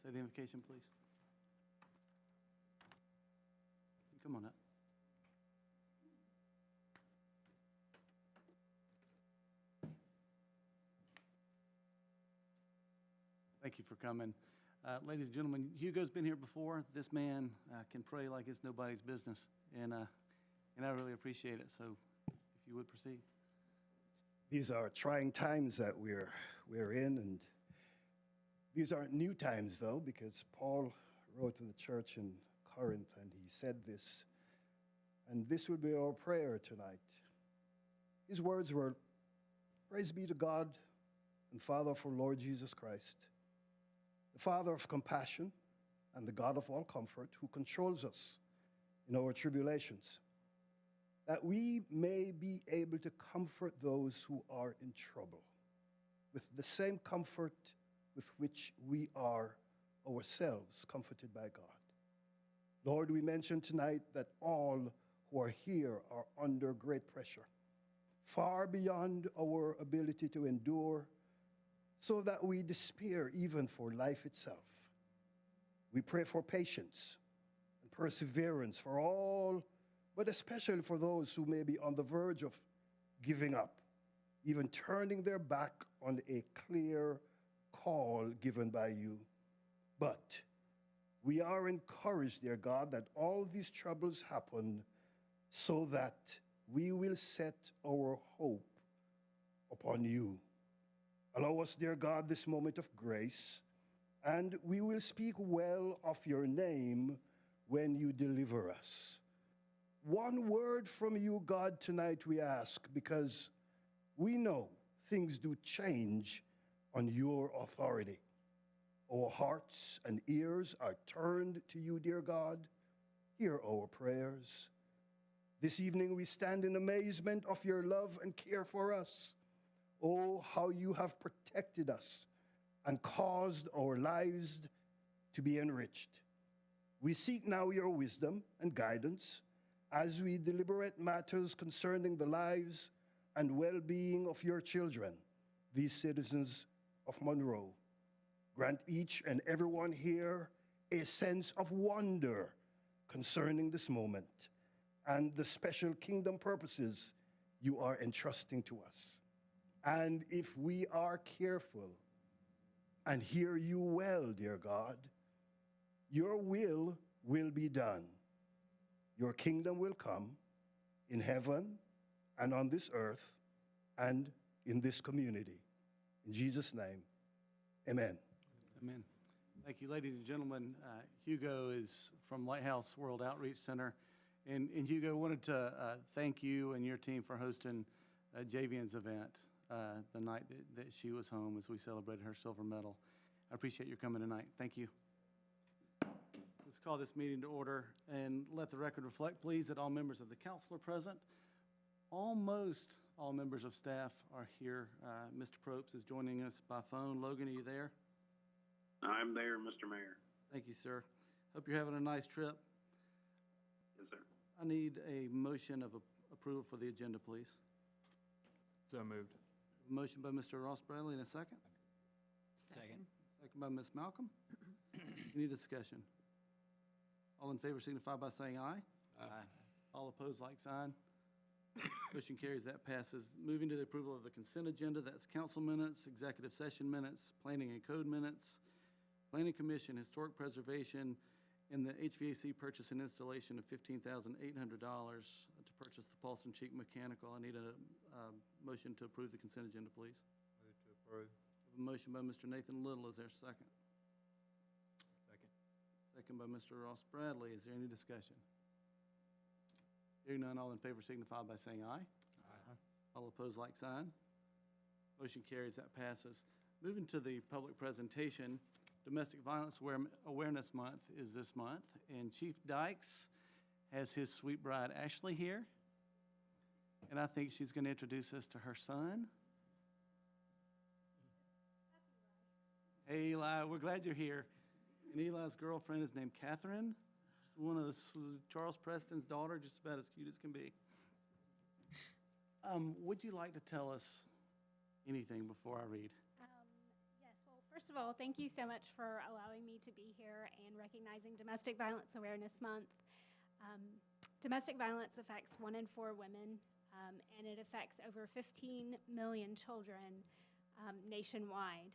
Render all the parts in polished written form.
say the invocation, please. Come on up. Thank you for coming. Ladies and gentlemen, Hugo's been here before. This man can pray like it's nobody's business, and I really appreciate it. So if you would proceed. These are trying times that we're in, and these aren't new times, though, because Paul wrote to the church in Corinth, and he said this, and this would be our prayer tonight. His words were, "Praise be to God and Father of our Lord Jesus Christ, the Father of compassion and the God of all comfort, who controls us in our tribulations, that we may be able to comfort those who are in trouble with the same comfort with which we are ourselves comforted by God." Lord, we mentioned tonight that all who are here are under great pressure, far beyond our ability to endure, so that we despair even for life itself. We pray for patience and perseverance for all, but especially for those who may be on the verge of giving up, even turning their back on a clear call given by you. But we are encouraged, dear God, that all these troubles happen so that we will set our hope upon you. Allow us, dear God, this moment of grace, and we will speak well of your name when you deliver us. One word from you, God, tonight we ask, because we know things do change on your authority. Our hearts and ears are turned to you, dear God. Hear our prayers. This evening we stand in amazement of your love and care for us. Oh, how you have protected us and caused our lives to be enriched. We seek now your wisdom and guidance as we deliberate matters concerning the lives and well-being of your children, these citizens of Monroe. Grant each and everyone here a sense of wonder concerning this moment and the special kingdom purposes you are entrusting to us. And if we are careful and hear you well, dear God, your will be done. Your kingdom will come in heaven and on this earth and in this community. In Jesus' name, amen. Amen. Thank you, ladies and gentlemen. Hugo is from Lighthouse World Outreach Center. And Hugo, wanted to thank you and your team for hosting Javian's event the night that she was home as we celebrated her silver medal. I appreciate your coming tonight. Thank you. Let's call this meeting to order and let the record reflect, please, that all members of the council are present. Almost all members of staff are here. Mr. Probst is joining us by phone. Logan, are you there? I'm there, Mr. Mayor. Thank you, sir. Hope you're having a nice trip. Yes, sir. I need a motion of approval for the agenda, please. So moved. A motion by Mr. Ross Bradley and a second. Second. Second by Ms. Malcolm. Any discussion? All in favor signify by saying aye. Aye. All opposed, like sign. Motion carries, that passes. Moving to the approval of the consent agenda, that's council minutes, executive session minutes, planning and code minutes, planning commission, historic preservation, and the HVAC purchase and installation of $15,800 to purchase the Paulson Cheek Mechanical. I need a motion to approve the consent agenda, please. Move to approve. A motion by Mr. Nathan Little. Is there a second? Second. Second by Mr. Ross Bradley. Is there any discussion? Hearing none, all in favor signify by saying aye. Aye. All opposed, like sign. Motion carries, that passes. Moving to the public presentation, Domestic Violence Awareness Month is this month, and Chief Dykes has his sweet bride Ashley here, and I think she's going to introduce us to her son. Hey, Eli, we're glad you're here. And Eli's girlfriend is named Catherine. She's one of Charles Preston's daughter, just about as cute as can be. Would you like to tell us anything before I read? Yes, well, First of all, thank you so much for allowing me to be here and recognizing Domestic Violence Awareness Month. Domestic violence affects 1 in 4 women, and it affects over 15 million children nationwide.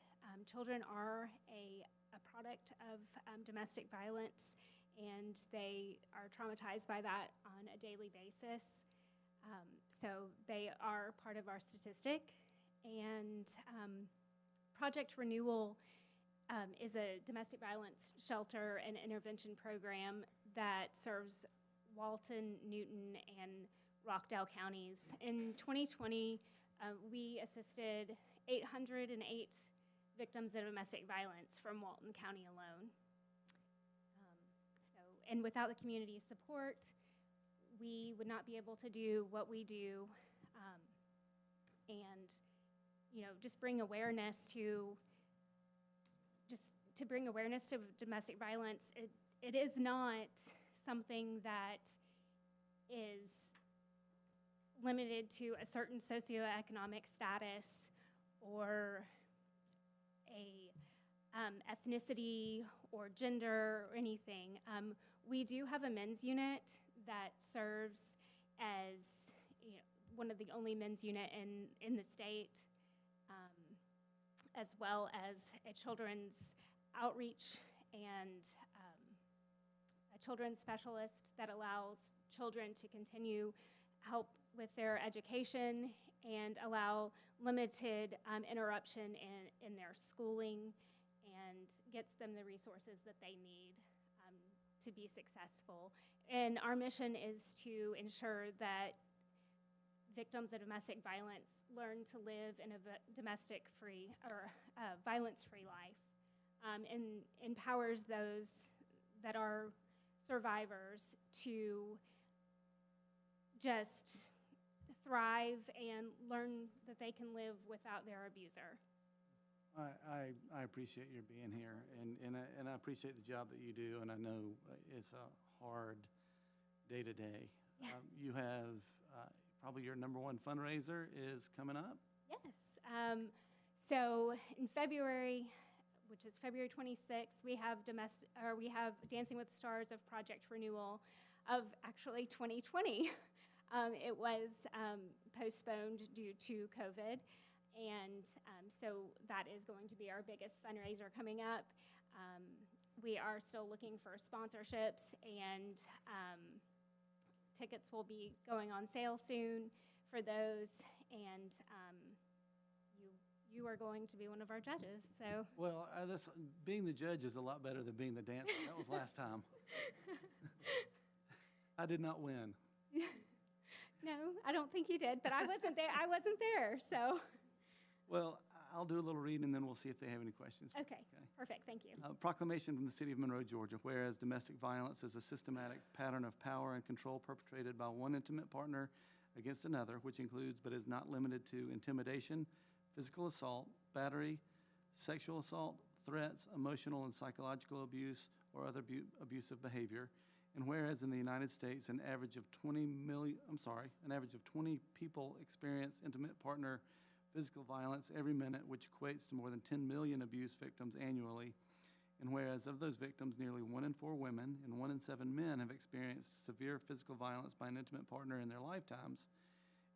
Children are a product of domestic violence, and they are traumatized by that on a daily basis. So they are part of our statistic. And Project Renewal is a domestic violence shelter and intervention program that serves Walton, Newton, and Rockdale counties. In 2020, we assisted 808 victims of domestic violence from Walton County alone. And without the community support, we would not be able to do what we do, and just bring awareness to domestic violence. It is not something that is limited to a certain socioeconomic status or a ethnicity or gender or anything. We do have a men's unit that serves as one of the only men's unit in the state, as well as a children's outreach and a children's specialist that allows children to continue help with their education and allow limited interruption in their schooling and gets them the resources that they need to be successful. And our mission is to ensure that victims of domestic violence learn to live in a domestic-free or violence-free life, and empowers those that are survivors to just thrive and learn that they can live without their abuser. I appreciate your being here, and I appreciate the job that you do, and I know it's a hard day-to-day. Yeah. You have probably your number one fundraiser is coming up. Yes. So in February, which is February 26th, we have Dancing with the Stars of Project Renewal of actually 2020. It was postponed due to COVID. And so that is going to be our biggest fundraiser coming up. We are still looking for sponsorships, and tickets will be going on sale soon for those. And you are going to be one of our judges. So Well, being the judge is a lot better than being the dancer. That was last time. I did not win. no, I don't think you did, but I wasn't there. So. Well, I'll do a little reading, and then we'll see if they have any questions. Okay, perfect, thank you. Proclamation from the City of Monroe, Georgia. Whereas domestic violence is a systematic pattern of power and control perpetrated by one intimate partner against another, which includes but is not limited to intimidation, physical assault, battery, sexual assault, threats, emotional and psychological abuse, or other abusive behavior. And whereas in the United States, an average of 20 people experience intimate partner physical violence every minute, which equates to more than 10 million abuse victims annually. And whereas of those victims, nearly 1 in 4 women and 1 in 7 men have experienced severe physical violence by an intimate partner in their lifetimes.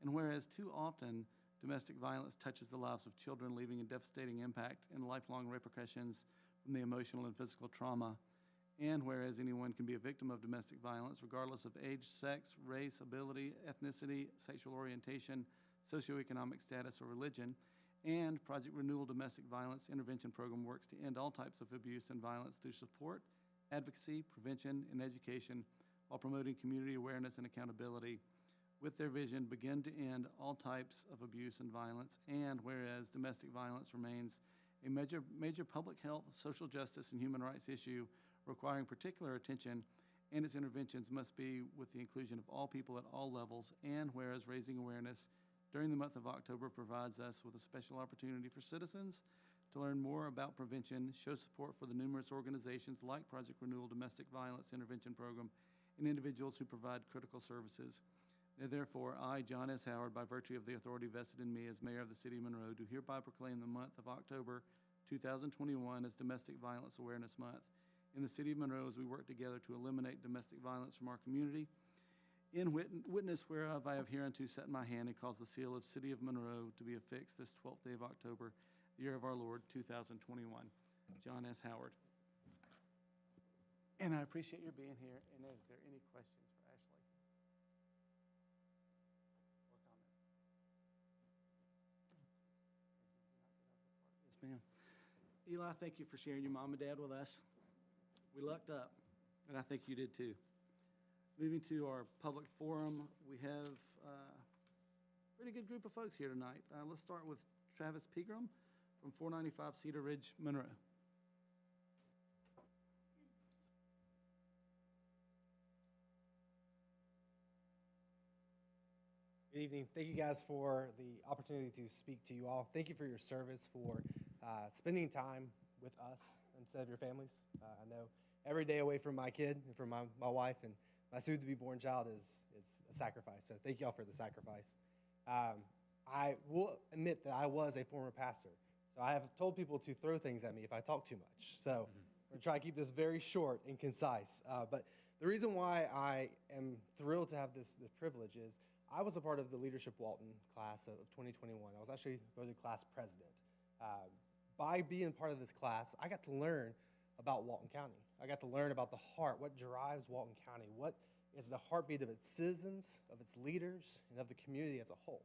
And whereas too often domestic violence touches the lives of children, leaving a devastating impact and lifelong repercussions from the emotional and physical trauma. And whereas anyone can be a victim of domestic violence, regardless of age, sex, race, ability, ethnicity, sexual orientation, socioeconomic status, or religion. And Project Renewal Domestic Violence Intervention Program works to end all types of abuse and violence through support, advocacy, prevention, and education, while promoting community awareness and accountability. With their vision, begin to end all types of abuse and violence. And whereas domestic violence remains a major public health, social justice, and human rights issue requiring particular attention, and its interventions must be with the inclusion of all people at all levels. And whereas raising awareness during the month of October provides us with a special opportunity for citizens to learn more about prevention, show support for the numerous organizations like Project Renewal Domestic Violence Intervention Program, and individuals who provide critical services. Therefore, I, John S. Howard, by virtue of the authority vested in me as mayor of the City of Monroe, do hereby proclaim the month of October 2021 as Domestic Violence Awareness Month in the city of Monroe as we work together to eliminate domestic violence from our community. In witness whereof I have hereunto set my hand and caused the seal of City of Monroe to be affixed this 12th day of October, the year of our Lord, 2021. John S. Howard. And I appreciate your being here. And is there any questions for Ashley? Or comments? Yes, ma'am. Eli, thank you for sharing your mom and dad with us. We lucked up, and I think you did too. Moving to our public forum, we have a pretty good group of folks here tonight. Let's start with Travis Pegram from 495 Cedar Ridge, Monroe. Good evening. Thank you guys for the opportunity to speak to you all. Thank you for your service, for spending time with us instead of your families. I know every day away from my kid and from my wife and my soon-to-be born child is a sacrifice. So thank you all for the sacrifice. I will admit that I was a former pastor. So I have told people to throw things at me if I talk too much. So I'm going to try to keep this very short and concise. But the reason why I am thrilled to have this privilege is I was a part of the Leadership Walton class of 2021. I was actually voted class president. By being part of this class, I got to learn about Walton County. I got to learn about the heart, what drives Walton County, what is the heartbeat of its citizens, of its leaders, and of the community as a whole.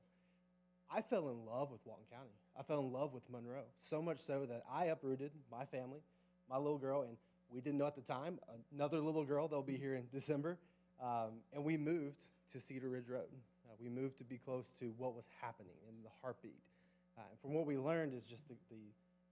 I fell in love with Walton County. I fell in love with Monroe, so much so that I uprooted my family, my little girl, and we didn't know at the time, another little girl that'll be here in December, and we moved to Cedar Ridge Road. We moved to be close to what was happening in the heartbeat. And from what we learned is just the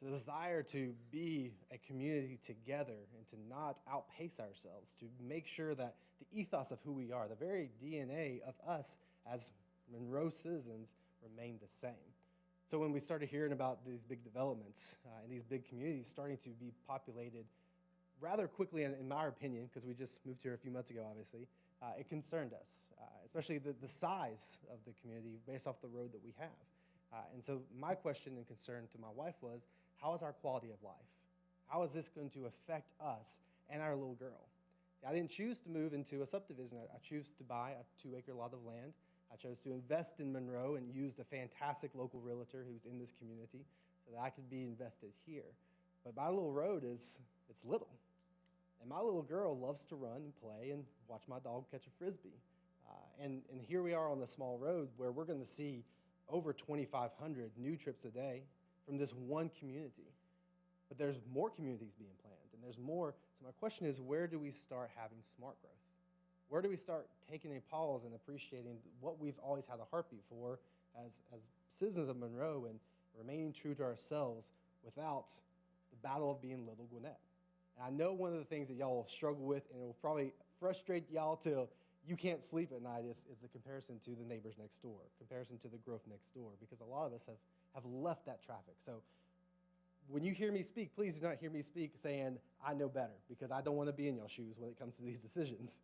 desire to be a community together and to not outpace ourselves, to make sure that the ethos of who we are, the very DNA of us as Monroe citizens, remained the same. So when we started hearing about these big developments and these big communities starting to be populated rather quickly, in my opinion, because we just moved here a few months ago, obviously, it concerned us, especially the size of the community based off the road that we have. And so my question and concern to my wife was, how is our quality of life? How is this going to affect us and our little girl? See, I didn't choose to move into a subdivision. I chose to buy a 2-acre lot of land. I chose to invest in Monroe and used a fantastic local realtor who's in this community so that I could be invested here. But my little road it's little. And my little girl loves to run and play and watch my dog catch a Frisbee. And here we are on the small road where we're going to see over 2,500 new trips a day from this one community. But there's more communities being planned, and there's more. So my question is, where do we start having smart growth? Where do we start taking a pause and appreciating what we've always had a heartbeat for as citizens of Monroe and remaining true to ourselves without the battle of being Little Gwinnett? And I know one of the things that y'all will struggle with, and it will probably frustrate y'all till you can't sleep at night, is the comparison to the neighbors next door, comparison to the growth next door, because a lot of us have left that traffic. So when you hear me speak, please do not hear me speak saying, I know better, because I don't want to be in y'all's shoes when it comes to these decisions.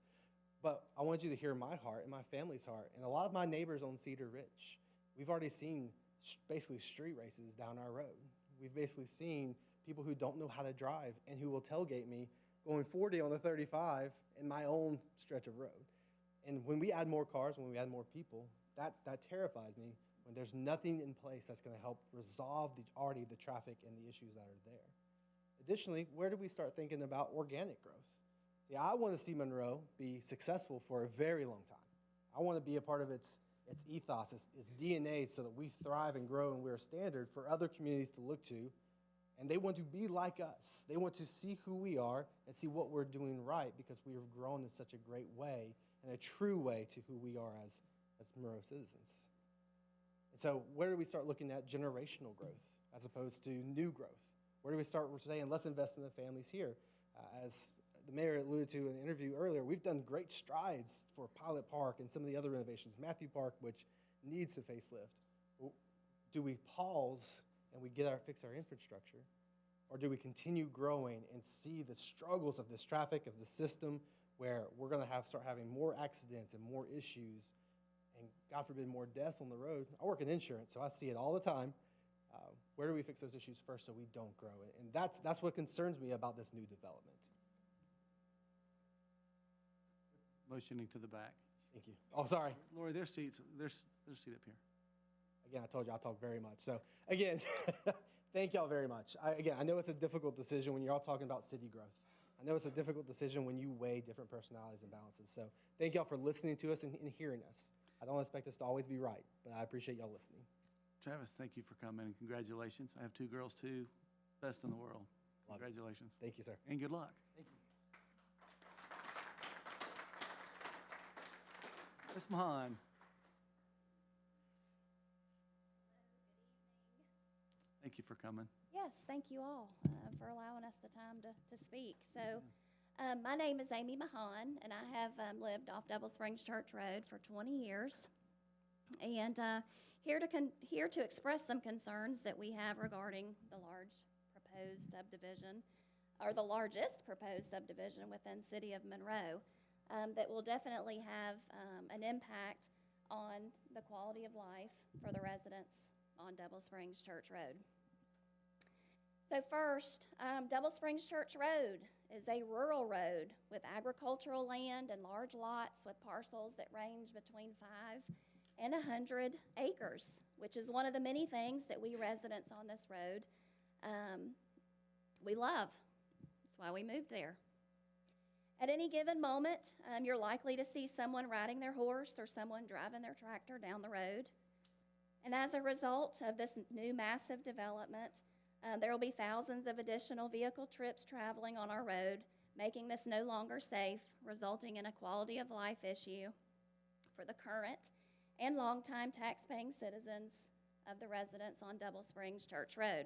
But I want you to hear my heart and my family's heart. And a lot of my neighbors on Cedar Ridge, we've already seen basically street races down our road. We've basically seen people who don't know how to drive and who will tailgate me going 40 on the 35 in my own stretch of road. And when we add more cars, when we add more people, that terrifies me when there's nothing in place that's going to help resolve the traffic and the issues that are there. Additionally, where do we start thinking about organic growth? See, I want to see Monroe be successful for a very long time. I want to be a part of its ethos, its DNA, so that we thrive and grow and we're a standard for other communities to look to. And they want to be like us. They want to see who we are and see what we're doing right because we have grown in such a great way and a true way to who we are as Monroe citizens. And so where do we start looking at generational growth as opposed to new growth? Where do we start saying, let's invest in the families here? As the mayor alluded to in the interview earlier, we've done great strides for Pilot Park and some of the other renovations, Matthew Park, which needs a facelift. Well, do we pause and we fix our infrastructure? Or do we continue growing and see the struggles of this traffic, of the system, where we're going to start having more accidents and more issues and, God forbid, more deaths on the road? I work in insurance, so I see it all the time. Where do we fix those issues first so we don't grow? And that's what concerns me about this new development. Motioning to the back. Thank you. Oh, sorry. Lori, there's seats, there's a seat up here. Again, I told you I'll talk very much. So again, thank y'all very much. I know it's a difficult decision when you're all talking about city growth. I know it's a difficult decision when you weigh different personalities and balances. So thank y'all for listening to us and hearing us. I don't expect us to always be right, but I appreciate y'all listening. Travis, thank you for coming and congratulations. I have 2 girls too, best in the world. Love it. Congratulations. Thank you, sir. And good luck. Thank you. Ms. Mahan. Thank you for coming. Yes, thank you all for allowing us the time to speak. So, my name is Amy Mahan, and I have lived off Double Springs Church Road for 20 years. And here to express some concerns that we have regarding the large proposed subdivision, or the largest proposed subdivision within City of Monroe, that will definitely have an impact on the quality of life for the residents on Double Springs Church Road. So first, Double Springs Church Road is a rural road with agricultural land and large lots with parcels that range between 5 and 100 acres, which is one of the many things that we residents on this road we love. That's why we moved there. At any given moment, you're likely to see someone riding their horse or someone driving their tractor down the road. And as a result of this new massive development, there will be thousands of additional vehicle trips traveling on our road, making this no longer safe, resulting in a quality of life issue for the current and longtime tax-paying citizens of the residents on Double Springs Church Road.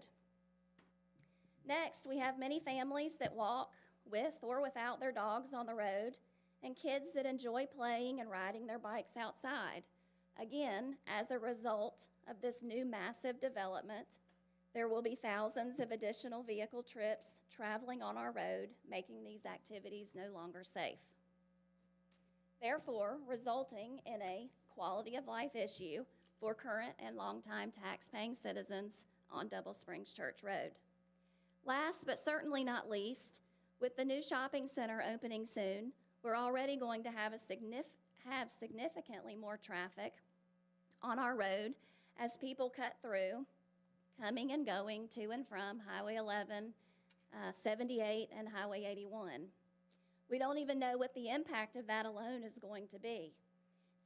Next, we have many families that walk with or without their dogs on the road, and kids that enjoy playing and riding their bikes outside. Again, as a result of this new massive development, there will be thousands of additional vehicle trips traveling on our road, making these activities no longer safe. Therefore, resulting in a quality of life issue for current and longtime tax-paying citizens on Double Springs Church Road. Last but certainly not least, with the new shopping center opening soon, we're already going to have significantly more traffic on our road as people cut through, coming and going to and from Highway 11, 78, and Highway 81. We don't even know what the impact of that alone is going to be.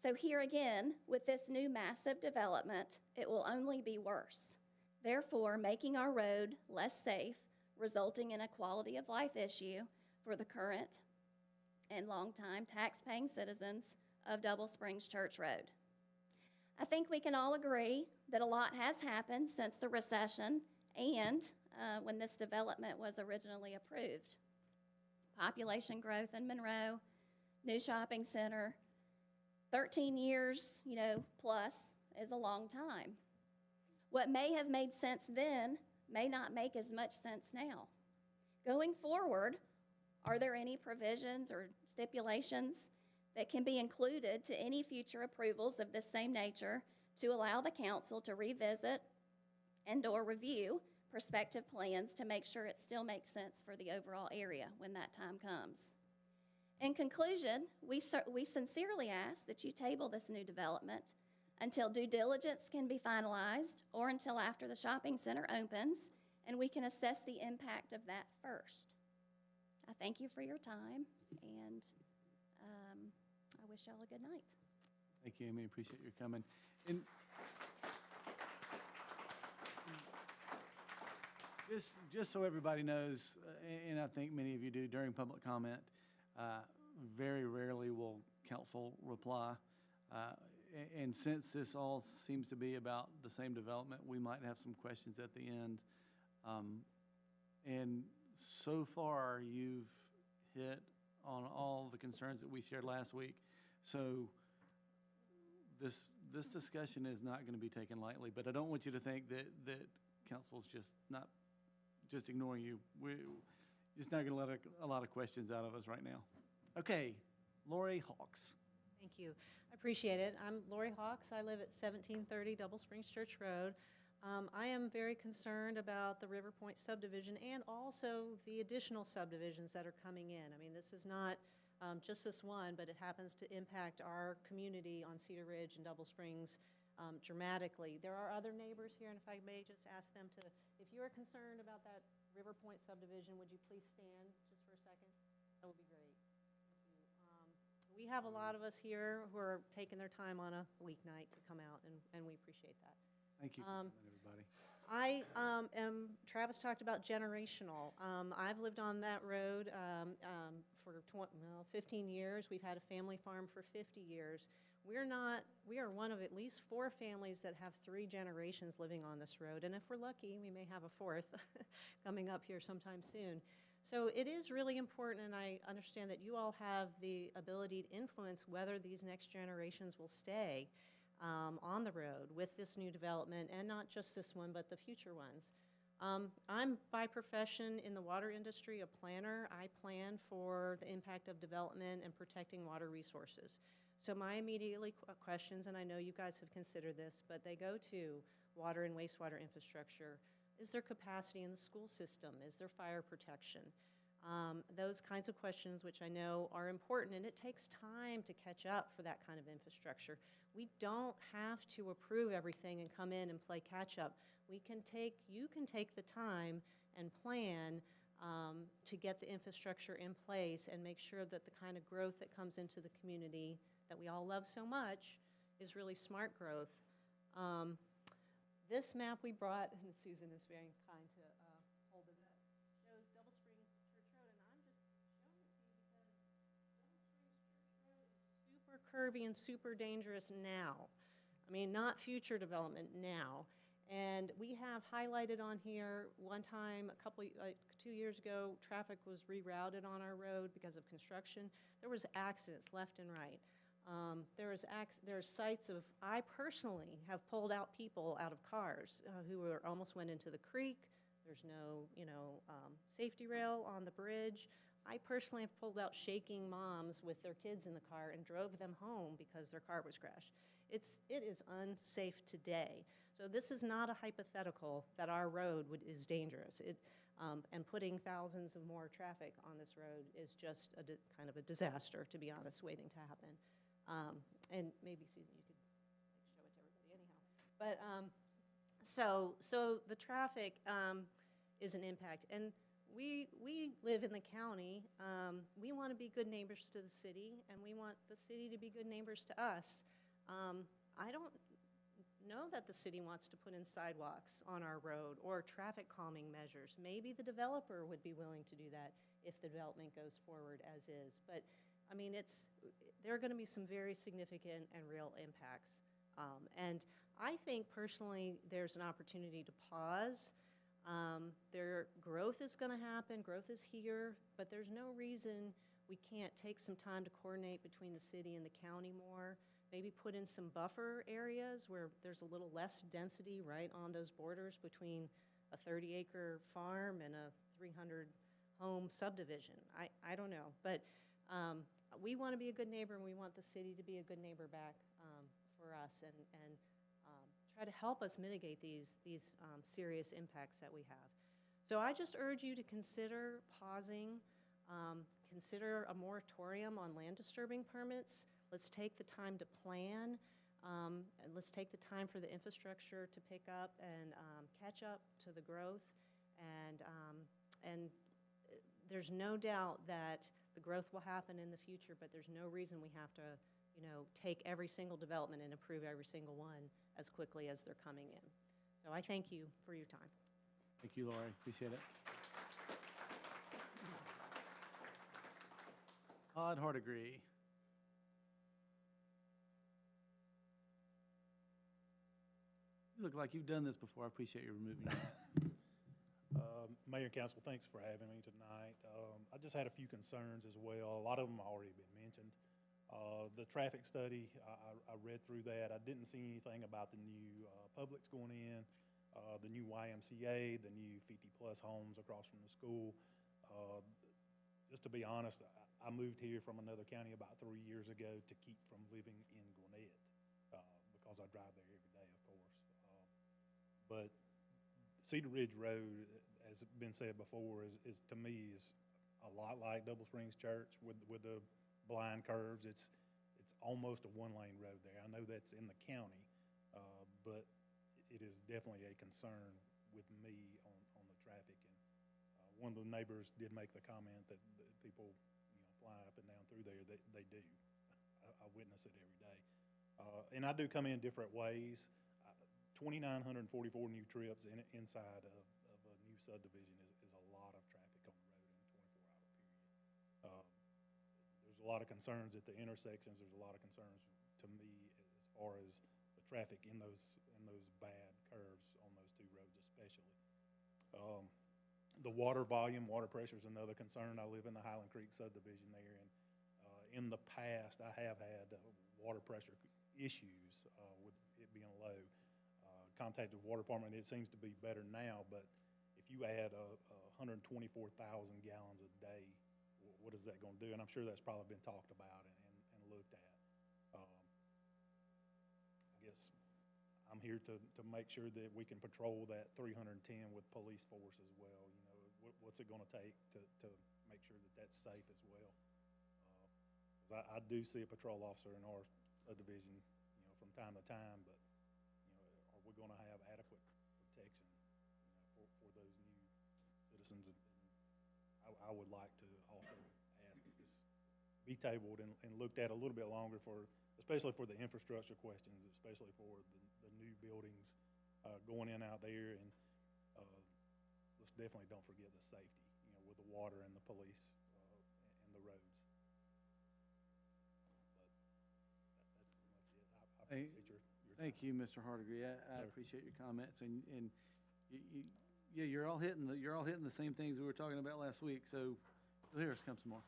So here again, with this new massive development, it will only be worse. Therefore, making our road less safe, resulting in a quality of life issue for the current and longtime tax-paying citizens of Double Springs Church Road. I think we can all agree that a lot has happened since the recession and when this development was originally approved. Population growth in Monroe, new shopping center, 13 years, plus is a long time. What may have made sense then may not make as much sense now. Going forward, are there any provisions or stipulations that can be included to any future approvals of this same nature to allow the council to revisit and/or review prospective plans to make sure it still makes sense for the overall area when that time comes? In conclusion, we sincerely ask that you table this new development until due diligence can be finalized or until after the shopping center opens and we can assess the impact of that first. I thank you for your time, and I wish y'all a good night. Thank you, Amy. Appreciate your coming. And just so everybody knows, and I think many of you do during public comment, very rarely will council reply. And since this all seems to be about the same development, we might have some questions at the end. And so far, you've hit on all the concerns that we shared last week. So this discussion is not going to be taken lightly, but I don't want you to think that council's just ignoring you. We're just not going to let a lot of questions out of us right now. Okay, Lori Hawks. Thank you. I appreciate it. I'm Lori Hawks. I live at 1730 Double Springs Church Road. I am very concerned about the River Point subdivision and also the additional subdivisions that are coming in. I mean, this is not just this one, but it happens to impact our community on Cedar Ridge and Double Springs dramatically. There are other neighbors here, and if I may just ask them to, if you are concerned about that River Point subdivision, would you please stand just for a second? That would be great. Thank you. We have a lot of us here who are taking their time on a weeknight to come out, and we appreciate that. Thank you for coming, everybody. Travis talked about generational. I've lived on that road for 15 years. We've had a family farm for 50 years. We are one of at least 4 families that have 3 generations living on this road. And if we're lucky, we may have a 4th coming up here sometime soon. So it is really important, and I understand that you all have the ability to influence whether these next generations will stay on the road with this new development, and not just this one, but the future ones. I'm by profession in the water industry a planner. I plan for the impact of development and protecting water resources. So my immediately questions, and I know you guys have considered this, but they go to water and wastewater infrastructure. Is there capacity in the school system? Is there fire protection? Those kinds of questions, which I know are important, and it takes time to catch up for that kind of infrastructure. We don't have to approve everything and come in and play catch up. You can take the time and plan to get the infrastructure in place and make sure that the kind of growth that comes into the community that we all love so much is really smart growth. This map we brought, and Susan is very kind to hold it up, shows Double Springs Church Road, and I'm just showing it to you because Double Springs Church Road is super curvy and super dangerous now. I mean, not future development, now. And we have highlighted on here, one time, 2 years ago, traffic was rerouted on our road because of construction. There was accidents left and right. There's sites of, I personally have pulled out people out of cars who almost went into the creek. There's no, safety rail on the bridge. I personally have pulled out shaking moms with their kids in the car and drove them home because their car was crashed. It is unsafe today. So this is not a hypothetical that our road is dangerous. And putting thousands of more traffic on this road is just kind of a disaster, to be honest, waiting to happen. And maybe, Susan, you could show it to everybody anyhow. But so the traffic is an impact. And we live in the county. We want to be good neighbors to the city, and we want the city to be good neighbors to us. I don't know that the city wants to put in sidewalks on our road or traffic calming measures. Maybe the developer would be willing to do that if the development goes forward as is. But I mean, there are going to be some very significant and real impacts. And I think personally there's an opportunity to pause. Their growth is going to happen, growth is here, but there's no reason we can't take some time to coordinate between the city and the county more. Maybe put in some buffer areas where there's a little less density right on those borders between a 30-acre farm and a 300-home subdivision. I don't know, but we want to be a good neighbor, and we want the city to be a good neighbor back for us and try to help us mitigate these serious impacts that we have. So I just urge you to consider pausing, consider a moratorium on land disturbing permits. Let's take the time to plan, and let's take the time for the infrastructure to pick up and catch up to the growth. And there's no doubt that the growth will happen in the future, but there's no reason we have to, take every single development and approve every single one as quickly as they're coming in. So I thank you for your time. Thank you, Lori. Appreciate it. Todd Hardigree. You look like you've done this before. I appreciate you removing it. Mayor and Council, thanks for having me tonight. I just had a few concerns as well. A lot of them have already been mentioned. The traffic study, I read through that. I didn't see anything about the new Publix going in, the new YMCA, the new 50-plus homes across from the school. Just to be honest, I moved here from another county about 3 years ago to keep from living in Gwinnett because I drive there every day, of course. But Cedar Ridge Road, as has been said before, is to me is a lot like Double Springs Church with the blind curves. It's almost a one-lane road there. I know that's in the county, but it is definitely a concern with me on the traffic. And one of the neighbors did make the comment that people, fly up and down through there. They do. I witness it every day. And I do come in different ways. 2,944 new trips inside of a new subdivision is a lot of traffic on the road in a 24-hour period. There's a lot of concerns at the intersections. There's a lot of concerns to me as far as the traffic in those bad curves on those two roads especially. The water volume, water pressure is another concern. I live in the Highland Creek subdivision there, and in the past I have had water pressure issues with it being low. Contacted the water department. It seems to be better now, but if you add 124,000 gallons a day, what is that going to do? And I'm sure that's probably been talked about and looked at. I guess I'm here to make sure that we can patrol that 310 with police force as well. What's it going to take to make sure that that's safe as well? Because I do see a patrol officer in our subdivision, from time to time, but are we going to have adequate protection for those new citizens? And I would like to also ask that this be tabled and looked at a little bit longer especially for the infrastructure questions, especially for the new buildings going in out there. And let's definitely don't forget the safety, with the water and the police and the roads. But that's pretty much it. I appreciate your time. Thank you, Mr. Hardigree. I Sir. appreciate your comments, and you're all hitting the same things we were talking about last week. So you'll hear us come some more.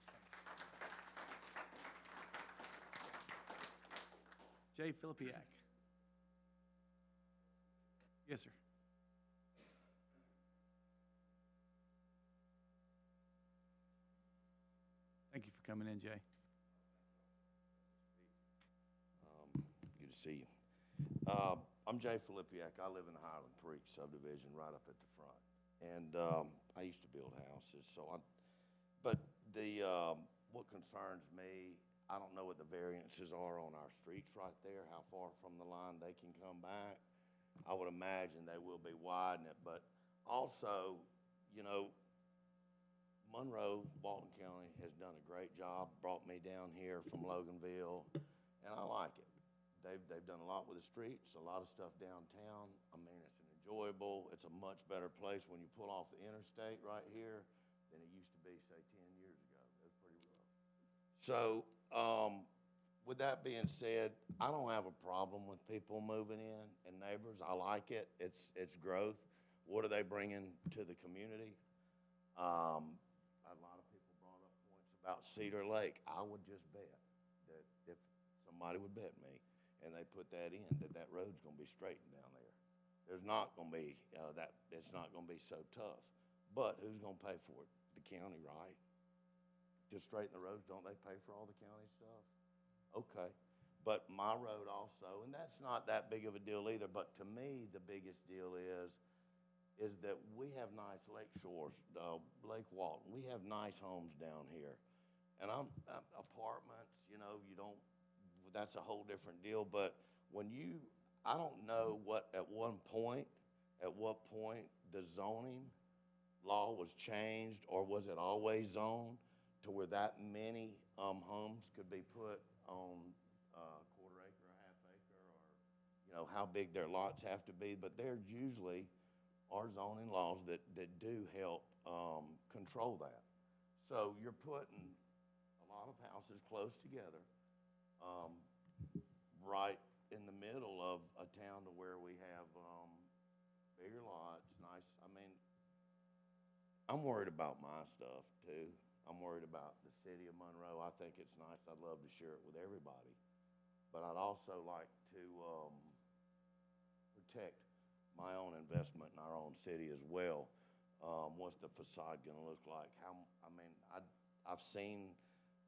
Jay Filipiak. Yes, sir. Thank you for coming in, Jay. Good to see you. I'm Jay Filipiak. I live in the Highland Creek subdivision right up at the front. And I used to build houses, but what concerns me, I don't know what the variances are on our streets right there, how far from the line they can come back. I would imagine they will be widening it, but also, Monroe, Walton County has done a great job, brought me down here from Loganville, and I like it. They've done a lot with the streets, a lot of stuff downtown. I mean, it's it's a much better place when you pull off the interstate right here than it used to be, say, 10 years ago. That's pretty rough. So, with that being said, I don't have a problem with people moving in and neighbors. I like it. It's growth. What are they bringing to the community? A lot of people brought up points about Cedar Lake. I would just bet that if somebody would bet me and they put that in, that road's going to be straightened down there. There's not going to be it's not going to be so tough. But who's going to pay for it? The county, right? To straighten the roads, don't they pay for all the county stuff? Okay. But my road also, and that's not that big of a deal either, but to me, the biggest deal is that we have nice lake shores, Lake Walton. We have nice homes down here. And apartments, that's a whole different deal. But I don't know at what point the zoning law was changed, or was it always zoned to where that many homes could be put on quarter acre, a half acre, or how big their lots have to be. But there usually are zoning laws that do help control that. So you're putting a lot of houses close together, right in the middle of a town to where we have bigger lots, nice. I mean, I'm worried about my stuff too. I'm worried about the city of Monroe. I think it's nice. I'd love to share it with everybody. But I'd also like to protect my own investment in our own city as well. What's the facade going to look like? I've seen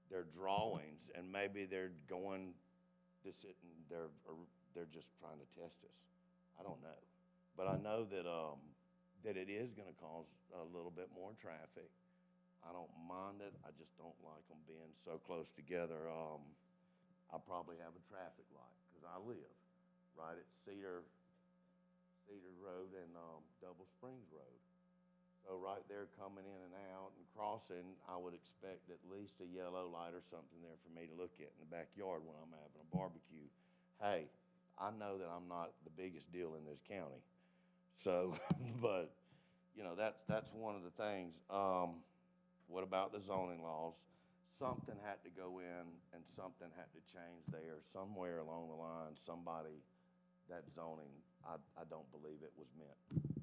their drawings, and maybe they're going to sit and they're just trying to test us. I don't know. But I know that it is gonna cause a little bit more traffic. I don't mind it, I just don't like them being so close together. I'll probably have a traffic light, because I live right at Cedar Road and Double Springs Road. So right there coming in and out and crossing, I would expect at least a yellow light or something there for me to look at in the backyard when I'm having a barbecue. Hey, I know that I'm not the biggest deal in this county. So, but, you know, that's one of the things. What about the zoning laws? Something had to go in and something had to change there. Somewhere along the line, that zoning, I don't believe it was meant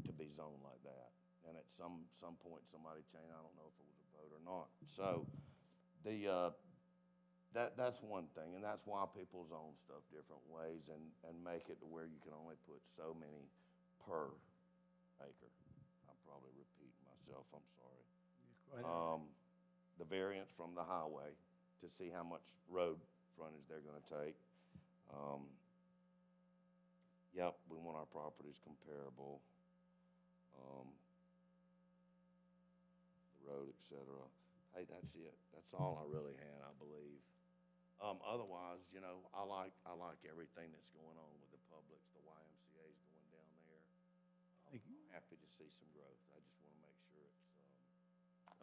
to be zoned like that. And at some point, somebody changed. I don't know if it was a vote or not. So that's one thing, and that's why people zone stuff different ways and make it to where you can only put so many per acre. I'm probably repeating myself. I'm sorry. You're quite all right. The variance from the highway to see how much road frontage they're going to take. Yep, we want our properties comparable. The road, et cetera. Hey, that's it. That's all I really had, I believe. Otherwise, you know, I like everything that's going on with the Publix, the YMCA's going down there. Thank you. I'm happy to see some growth. I just want to make sure it's.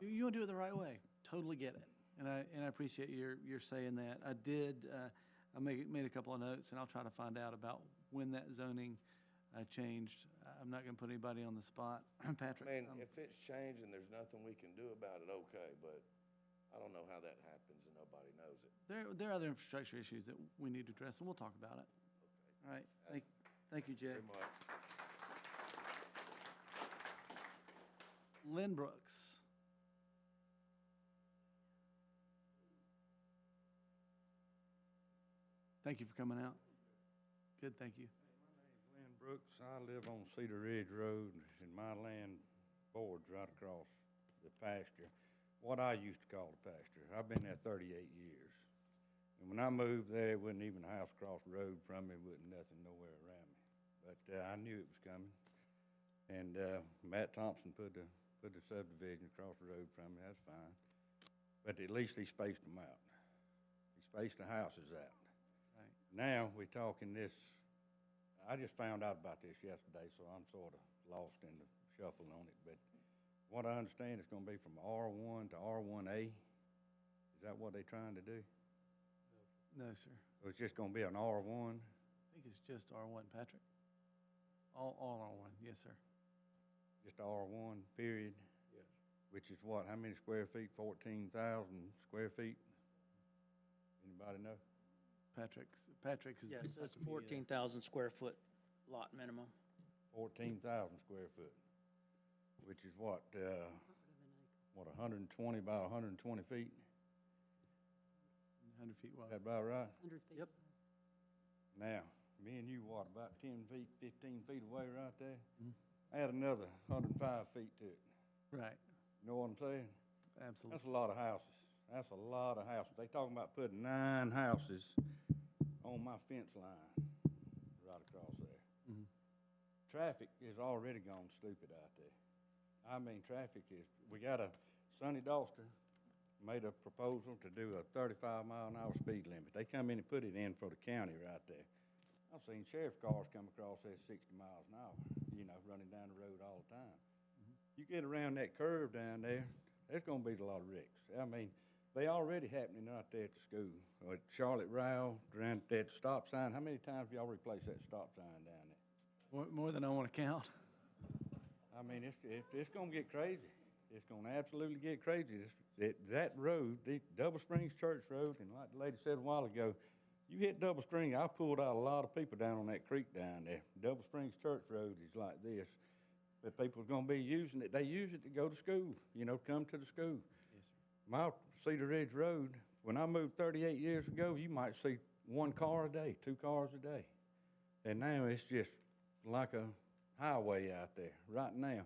You want to do it the right way. Totally get it. And I appreciate your saying that. I made a couple of notes, and I'll try to find out about when that zoning changed. I'm not going to put anybody on the spot. Patrick? I mean, if it's changed and there's nothing we can do about it, okay, but I don't know how that happens and nobody knows it. There are other infrastructure issues that we need to address, and we'll talk about it. Okay. All right. Thank you, Jay. Very much. Lynn Brooks. Thank you for coming out. Good, thank you. My name's Lynn Brooks. I live on Cedar Ridge Road, and my land boards right across the pasture, what I used to call the pasture. I've been there 38 years. And when I moved there, it wasn't even a house across the road from me, wasn't nothing nowhere around me. But I knew it was coming. And Matt Thompson put the subdivision across the road from me. That's fine. But at least he spaced them out. He spaced the houses out. Now we're talking this, I just found out about this yesterday, so I'm sort of lost in the shuffle on it. But what I understand, it's going to be from R1 to R1A. Is that what they're trying to do? No, sir. So it's just going to be an R1? I think it's just R1, Patrick. All R1, yes, sir. Just R1, period? Yes. Which is what, how many square feet? 14,000 square feet? Anybody know? Patrick's is. Yes, that's 14,000 square foot lot minimum. 14,000 square foot, which is what, 120 by 120 feet? 100 feet Is wide. that about right? 100 feet. Yep. Now, me and you, what, about 10 feet, 15 feet away right there? Mhm. Add another 105 feet to it. Right, You know what I'm saying? absolutely. That's a lot of houses. That's a lot of houses. They talking about putting 9 houses on my fence line right across there. Mhm. Traffic is already gone stupid out there. I mean, traffic is, we got Sonny Doster made a proposal to do a 35-mile-an-hour speed limit. They come in and put it in for the county right there. I've seen sheriff cars come across there 60 miles an hour, you know, running down the road all the time. You get around that curve down there, there's gonna be a lot of wrecks. I mean, they already happening out there at the school. Or at Charlotte Row, around that stop sign. How many times have y'all replaced that stop sign down there? More than I want to count. I mean, it's gonna get crazy. It's gonna absolutely get crazy. That road, the Double Springs Church Road, and like the lady said a while ago, you hit Double Springs, I pulled out a lot of people down on that creek down there. Double Springs Church Road is like this. But people are gonna be using it. They use it to go to school, you know, come to the school. Yes, sir. My Cedar Ridge Road, when I moved 38 years ago, you might see 1 car a day, 2 cars a day. And now it's just like a highway out there right now.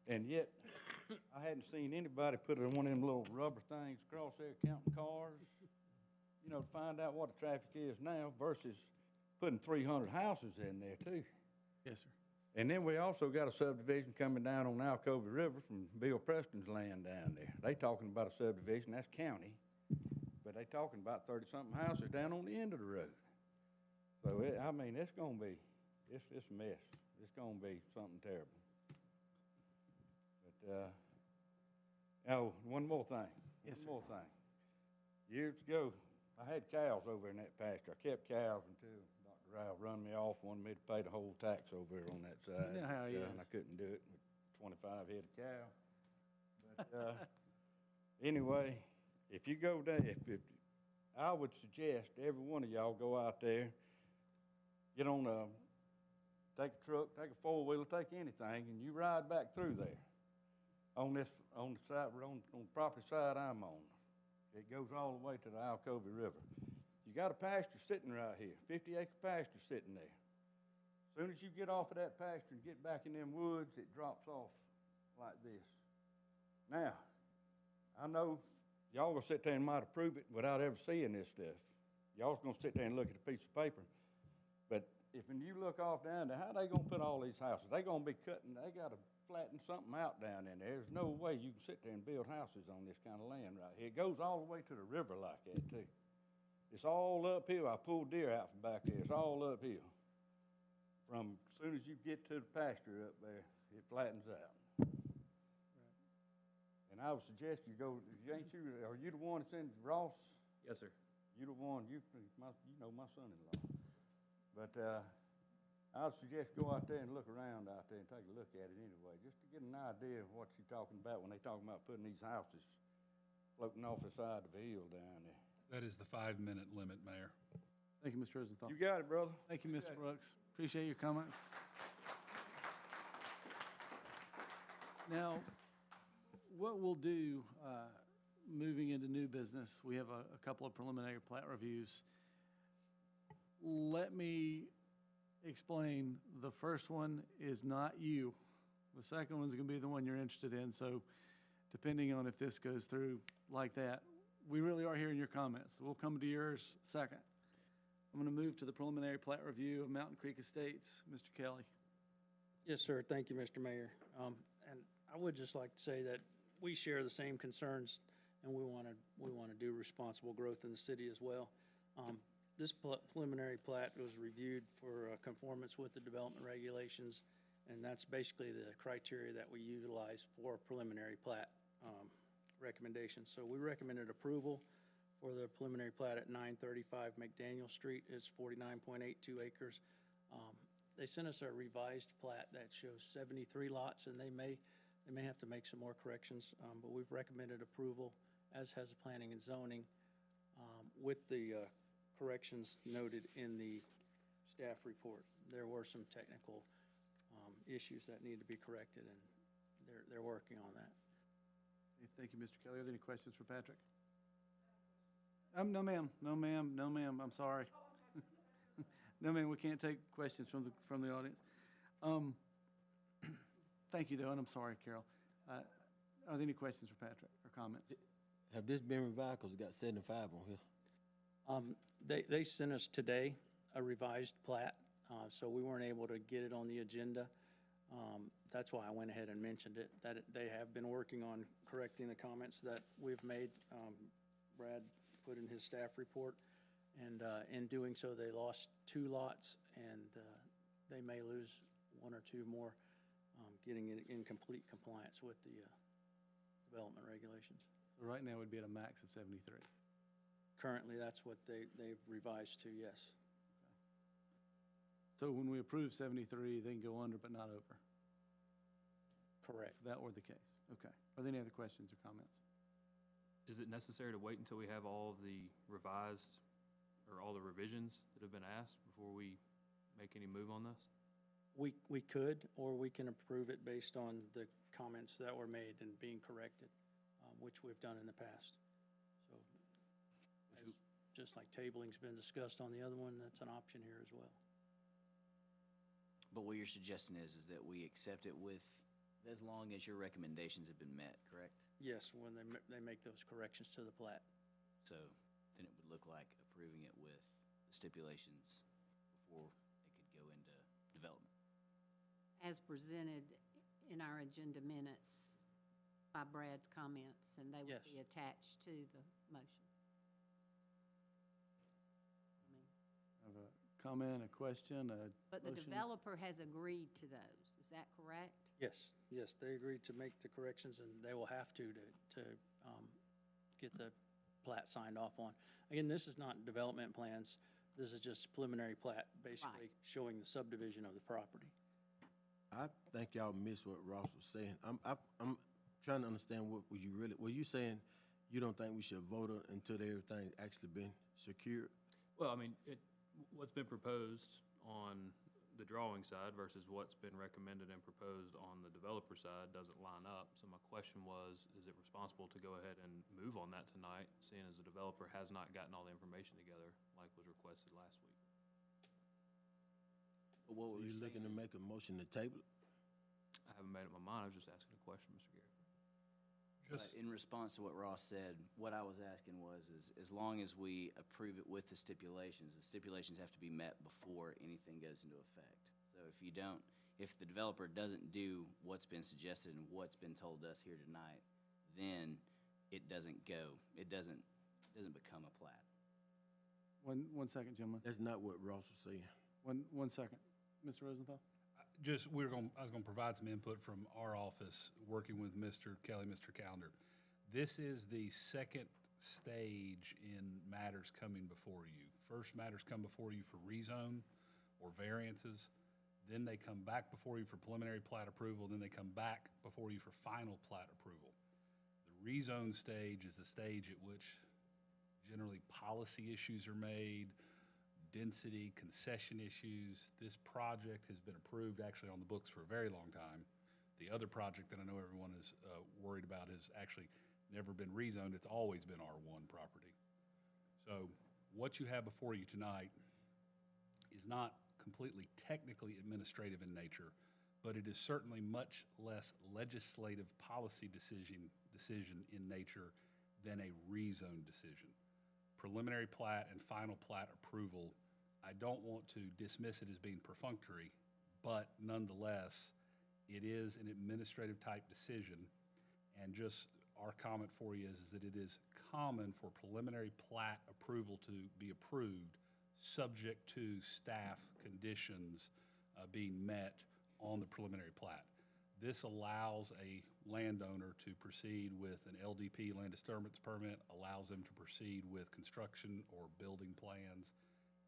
And yet, I hadn't seen anybody put one of them little rubber things across there counting cars, you know, to find out what the traffic is now versus putting 300 houses in there too. Yes, sir. And then we also got a subdivision coming down on Alcova River from Bill Preston's land down there. They talking about a subdivision, that's county, but they talking about 30-something houses down on the end of the road. So, I mean, it's gonna be, it's a mess. It's gonna be something terrible. But, oh, one more thing. Yes, sir. One more thing. Years ago, I had cows over in that pasture. I kept cows until Dr. Rao run me off, wanted me to pay the whole tax over there on that side. You know how he And is. I couldn't do it with 25 head of cow. But, anyway, if you go down, if I would suggest every one of y'all go out there, get on take a truck, take a four-wheeler, take anything, and you ride back through there. On the side, on the property side I'm on. It goes all the way to the Alcova River. You got a pasture sitting right here, 50-acre pasture sitting there. As soon as you get off of that pasture and get back in them woods, it drops off like this. Now, I know y'all gonna sit there and might approve it without ever seeing this stuff. Y'all's gonna sit there and look at a piece of paper. But if when you look off down there, how they gonna put all these houses? They gonna be cutting, they gotta flatten something out down in there. There's no way you can sit there and build houses on this kind of land right here. It goes all the way to the river like that too. It's all uphill. I pulled deer out from back there. It's all uphill. From as soon as you get to the pasture up there, it flattens out. And I would suggest you go, are you the one that's in Ross? Yes, sir. You the one, you know my son-in-law. But I would suggest go out there and look around out there and take a look at it anyway, just to get an idea of what you're talking about when they talking about putting these houses floating off the side of the hill down there. That is the 5-minute limit, Mayor. Thank you, Mr. Rosenthal. You got it, brother. Thank you, Mr. Brooks. Appreciate your comments. Now, what we'll do, moving into new business, we have a couple of preliminary plat reviews. Let me explain. The first one is not you. The second one's gonna be the one you're interested in, so depending on if this goes through like that, we really are hearing your comments. We'll come to yours second. I'm gonna move to the preliminary plat review of Mountain Creek Estates. Mr. Kelly. Yes, sir. Thank you, Mr. Mayor. And I would just like to say that we share the same concerns, and we want to do responsible growth in the city as well. This preliminary plat was reviewed for conformance with the development regulations, and that's basically the criteria that we utilize for preliminary plat recommendations. So we recommended approval for the preliminary plat at 935 McDaniel Street. It's 49.82 acres. They sent us a revised plat that shows 73 lots, and they may have to make some more corrections, but we've recommended approval, as has the planning and zoning, with the corrections noted in the staff report. There were some technical issues that need to be corrected, and they're working on that. Thank you, Mr. Kelly. Are there any questions for Patrick? No, ma'am. No, ma'am. No, ma'am. I'm sorry. No, ma'am. We can't take questions from the audience. Thank you, though, and I'm sorry, Carol. Are there any questions for Patrick or comments? Have this been revised? 'Cause it got 75 on here. They sent us today a revised plat, so we weren't able to get it on the agenda. That's why I went ahead and mentioned it, that they have been working on correcting the comments that we've made. Brad put in his staff report, and in doing so, they lost 2 lots, and they may lose 1 or 2 more, getting it in complete compliance with the development regulations. So right now, we'd be at a max of 73. Currently, that's what they've revised to, yes. So when we approve 73, they can go under but not over? Correct. If that were the case. Okay. Are there any other questions or comments? Is it necessary to wait until we have all of the revised, or all the revisions that have been asked before we make any move on this? We could, or we can approve it based on the comments that were made and being corrected, which we've done in the past. So, just like tabling's been discussed on the other one, that's an option here as well. But what you're suggesting is that we accept it with, as long as your recommendations have been met, correct? Yes, when they make those corrections to the plat. So then it would look like approving it with the stipulations before it could go into development. as presented in our agenda minutes by Brad's comments, and they would Yes. be attached to the motion. Have a comment, a question, a But the motion? developer has agreed to those, is that correct? Yes, yes, they agreed to make the corrections, and they will have to get the plat signed off on. Again, this is not development plans, this is just preliminary plat, basically showing the subdivision of the property. I think y'all missed what Ross was saying. I'm trying to understand what was you really, were you saying you don't think we should vote on until everything's actually been secured? Well, I mean, what's been proposed on the drawing side versus what's been recommended and proposed on the developer side doesn't line up. So my question was, is it responsible to go ahead and move on that tonight, seeing as the developer has not gotten all the information together like was requested last week? But what Are we're you saying looking to is- make a motion to table it? I haven't made up my mind, I was just asking a question, Mr. Garrett. But in response to what Ross said, what I was asking was, is as long as we approve it with the stipulations have to be met before anything goes into effect. So if you don't, if the developer doesn't do what's been suggested and what's been told us here tonight, then it doesn't go, it doesn't become a plat. One second, gentlemen. That's not what Ross was saying. One second. Mr. Rosenthal? I was gonna provide some input from our office, working with Mr. Kelly, Mr. Calendar. This is the second stage in matters coming before you. First, matters come before you for rezone or variances, then they come back before you for preliminary plat approval, then they come back before you for final plat approval. The rezone stage is the stage at which generally policy issues are made, density, concession issues. This project has been approved actually on the books for a very long time. The other project that I know everyone is worried about has actually never been rezoned. It's always been R1 property. So what you have before you tonight is not completely technically administrative in nature, but it is certainly much less legislative policy decision in nature than a rezone decision. Preliminary plat and final plat approval, I don't want to dismiss it as being perfunctory, but nonetheless, it is an administrative type decision. And just our comment for you is that it is common for preliminary plat approval to be approved subject to staff conditions being met on the preliminary plat. This allows a landowner to proceed with an LDP, land disturbance permit, allows them to proceed with construction or building plans,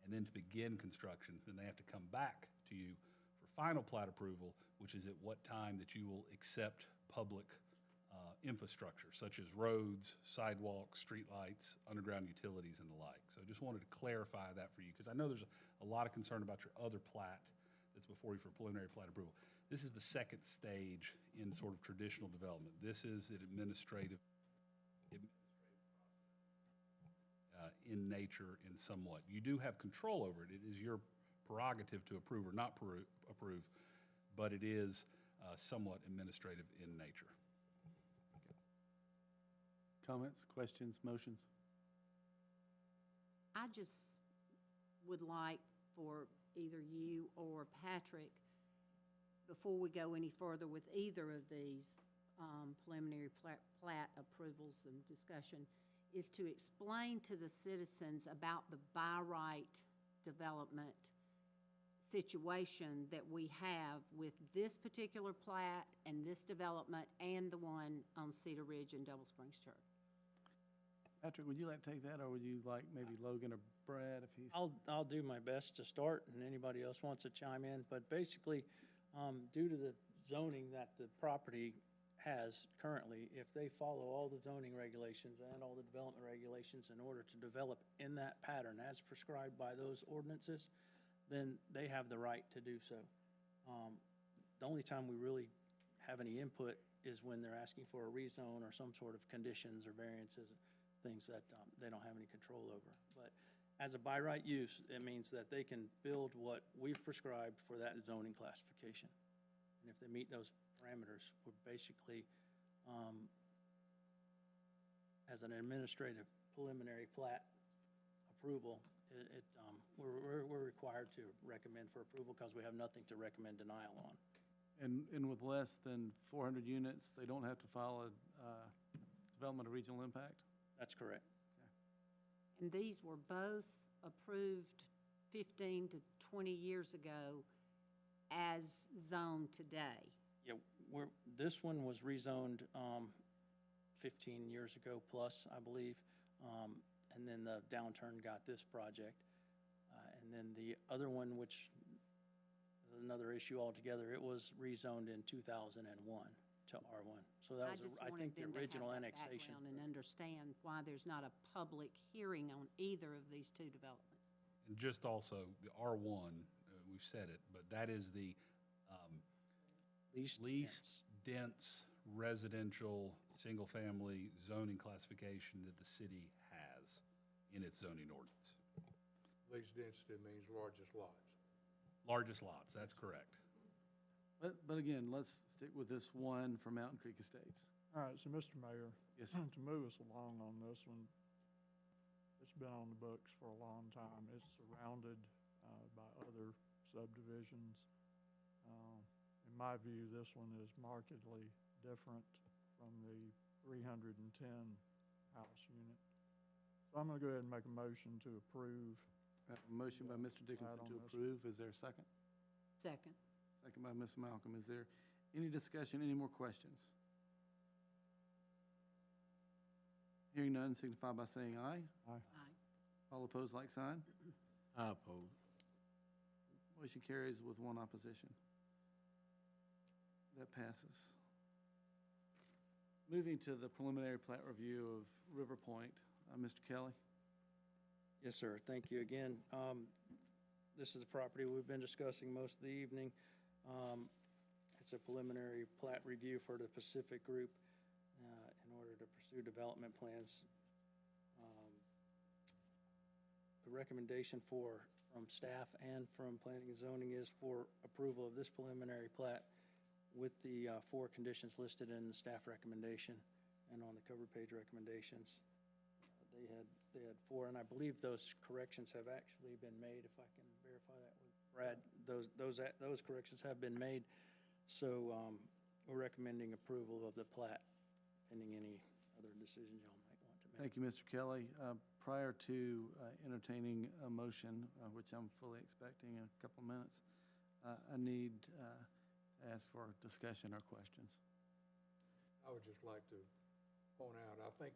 and then to begin construction. Then they have to come back to you for final plat approval, which is at what time that you will accept public infrastructure, such as roads, sidewalks, streetlights, underground utilities, and the like. So just wanted to clarify that for you, because I know there's a lot of concern about your other plat that's before you for preliminary plat approval. This is the second stage in sort of traditional development. This is an administrative in nature in somewhat. You do have control over it. It is your prerogative to approve or not approve, but it is somewhat administrative in nature. Comments, questions, motions? I just would like for either you or Patrick, before we go any further with either of these preliminary plat approvals and discussion, is to explain to the citizens about the by right development situation that we have with this particular plat and this development and the one on Cedar Ridge and Double Springs Church. Patrick, would you like to take that, or would you like maybe Logan or Brad if he's? I'll do my best to start, and anybody else wants to chime in. But basically, due to the zoning that the property has currently, if they follow all the zoning regulations and all the development regulations in order to develop in that pattern as prescribed by those ordinances, then they have the right to do so. The only time we really have any input is when they're asking for a rezone or some sort of conditions or variances, things that they don't have any control over. But as a by right use, it means that they can build what we've prescribed for that zoning classification. And if they meet those parameters, we're basically, as an administrative preliminary plat approval, we're required to recommend for approval because we have nothing to recommend denial on. And with less than 400 units, they don't have to file a development of regional impact? That's correct. And these were both approved 15 to 20 years ago as zoned today. Yeah, this one was rezoned 15 years ago plus, I believe. And then the downturn got this project. And then the other one, which is another issue altogether, it was rezoned in 2001 to R1. So that was, I think, the original annexation. And understand why there's not a public hearing on either of these two developments. And just also, the R1, we've said it, but that is the least dense residential, single-family zoning classification that the city has in its zoning ordinance. Least density means largest lots. Largest lots, that's correct. But again, let's stick with this one for Mountain Creek Estates. All right, so Mr. Mayor. Yes, sir. To move us along on this one, it's been on the books for a long time. It's surrounded by other subdivisions. In my view, this one is markedly different from the 310 house unit. So I'm going to go ahead and make a motion to approve. A motion by Mr. Dickinson to approve. Is there a second? Second. Second by Ms. Malcolm. Is there any discussion, any more questions? Hearing none, signify by saying aye. Aye. Aye. All opposed, like sign. I oppose. Motion carries with one opposition. That passes. Moving to the preliminary plat review of River Point, Mr. Kelly. Yes, sir. Thank you again. This is the property we've been discussing most of the evening. It's a preliminary plat review for the Pacific Group in order to pursue development plans. The recommendation from staff and from planning and zoning is for approval of this preliminary plat with the 4 conditions listed in the staff recommendation and on the cover page recommendations. They had 4, and I believe those corrections have actually been made. If I can verify that with Brad, those corrections have been made. So we're recommending approval of the plat pending any other decisions y'all might want to make. Thank you, Mr. Kelly. Prior to entertaining a motion, which I'm fully expecting in a couple minutes, I need to ask for discussion or questions. I would just like to point out, I think,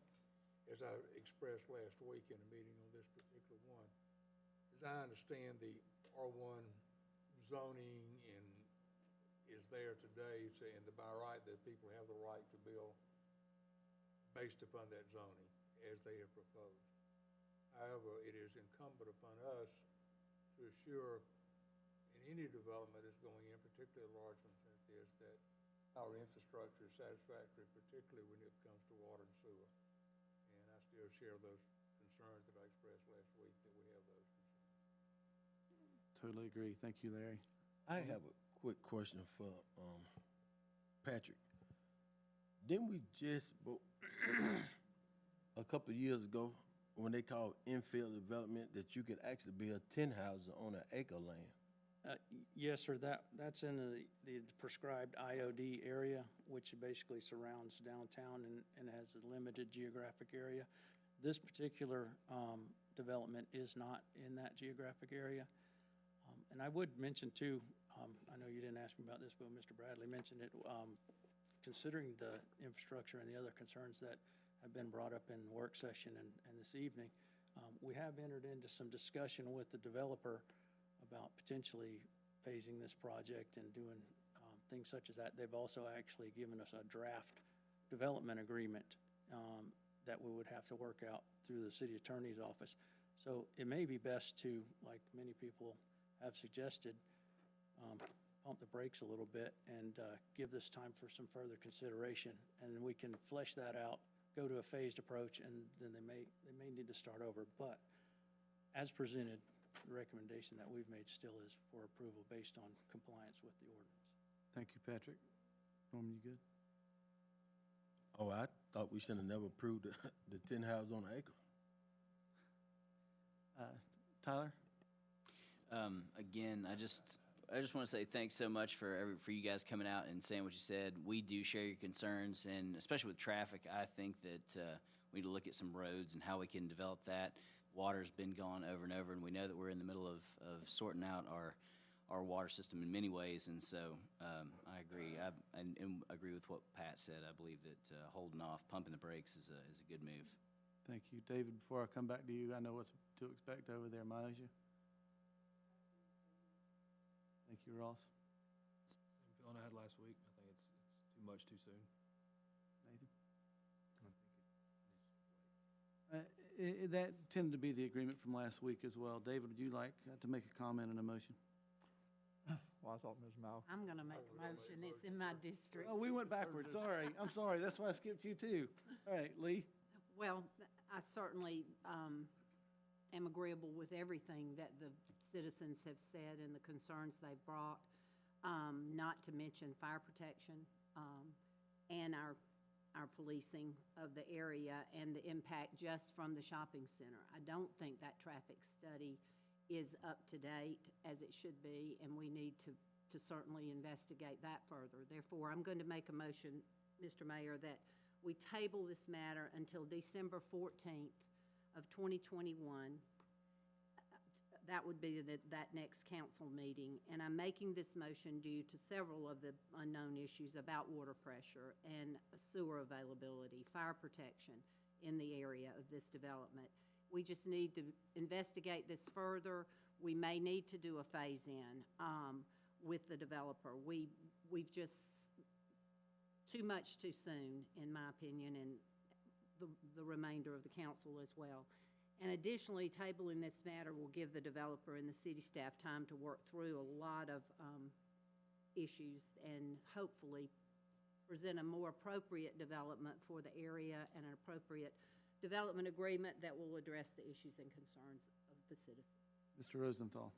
as I expressed last week in a meeting on this particular one, as I understand the R1 zoning and is there today, and by right that people have the right to build based upon that zoning as they have proposed. However, it is incumbent upon us to assure in any development that's going in, particularly a large one such as this, that our infrastructure is satisfactory, particularly when it comes to water and sewer. And I still share those concerns that I expressed last week, that we have those concerns. Totally agree. Thank you, Larry. I have a quick question for Patrick. Didn't we just, a couple of years ago, when they called infill development, that you could actually build 10 houses on an acre of land? Yes, sir. That's in the prescribed IOD area, which basically surrounds downtown and has a limited geographic area. This particular development is not in that geographic area. And I would mention too, I know you didn't ask me about this, but Mr. Bradley mentioned it, considering the infrastructure and the other concerns that have been brought up in work session and this evening, we have entered into some discussion with the developer about potentially phasing this project and doing things such as that. They've also actually given us a draft development agreement that we would have to work out through the city attorney's office. So it may be best to, like many people have suggested, pump the brakes a little bit and give this time for some further consideration. And then we can flesh that out, go to a phased approach, and then they may need to start over. But as presented, the recommendation that we've made still is for approval based on compliance with the ordinance. Thank you, Patrick. Norman, you good? Oh, I thought we should have never approved the 10 houses on an acre. Tyler? Again, I just want to say thanks so much for you guys coming out and saying what you said. We do share your concerns, and especially with traffic, I think that we need to look at some roads and how we can develop that. Water's been gone over and over, and we know that we're in the middle of sorting out our water system in many ways, and so I agree. And agree with what Pat said. I believe that holding off, pumping the brakes is a good move. Thank you. David, before I come back to you, I know what to expect over there. Malaysia? Thank you, Ross. Same feeling I had last week. I think it's too much too soon. Nathan? That tended to be the agreement from last week as well. David, would you like to make a comment and a motion? Well, I thought Ms. Mal. I'm going to make a motion. It's in my district. Oh, we went backwards. Sorry. I'm sorry. That's why I skipped you too. All right, Lee? Well, I certainly am agreeable with everything that the citizens have said and the concerns they've brought, not to mention fire protection and our policing of the area and the impact just from the shopping center. I don't think that traffic study is up to date as it should be, and we need to certainly investigate that further. Therefore, I'm going to make a motion, Mr. Mayor, that we table this matter until December 14th of 2021. That would be that next council meeting. And I'm making this motion due to several of the unknown issues about water pressure and sewer availability, fire protection in the area of this development. We just need to investigate this further. We may need to do a phase-in with the developer. We've just too much too soon, in my opinion, and the remainder of the council as well. And additionally, tabling this matter will give the developer and the city staff time to work through a lot of issues and hopefully present a more appropriate development for the area and an appropriate development agreement that will address the issues and concerns of the citizens. Mr. Rosenthal,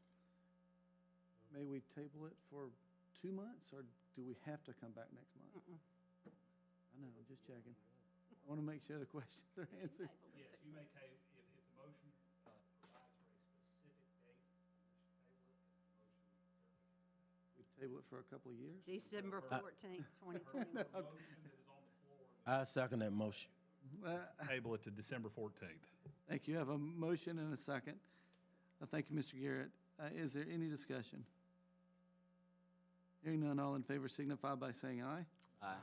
may we table it for 2 months, or do we have to come back next month? I know, I'm just checking. I want to make sure the questions are answered. Yes, you may table, if the motion provides for a specific date, We table it for a couple of years? December 14th, 2021. I second that motion. Table it to December 14th. Thank you. I have a motion and a second. Thank you, Mr. Garrett. Is there any discussion? Hearing none, all in favor signify by saying aye. Aye.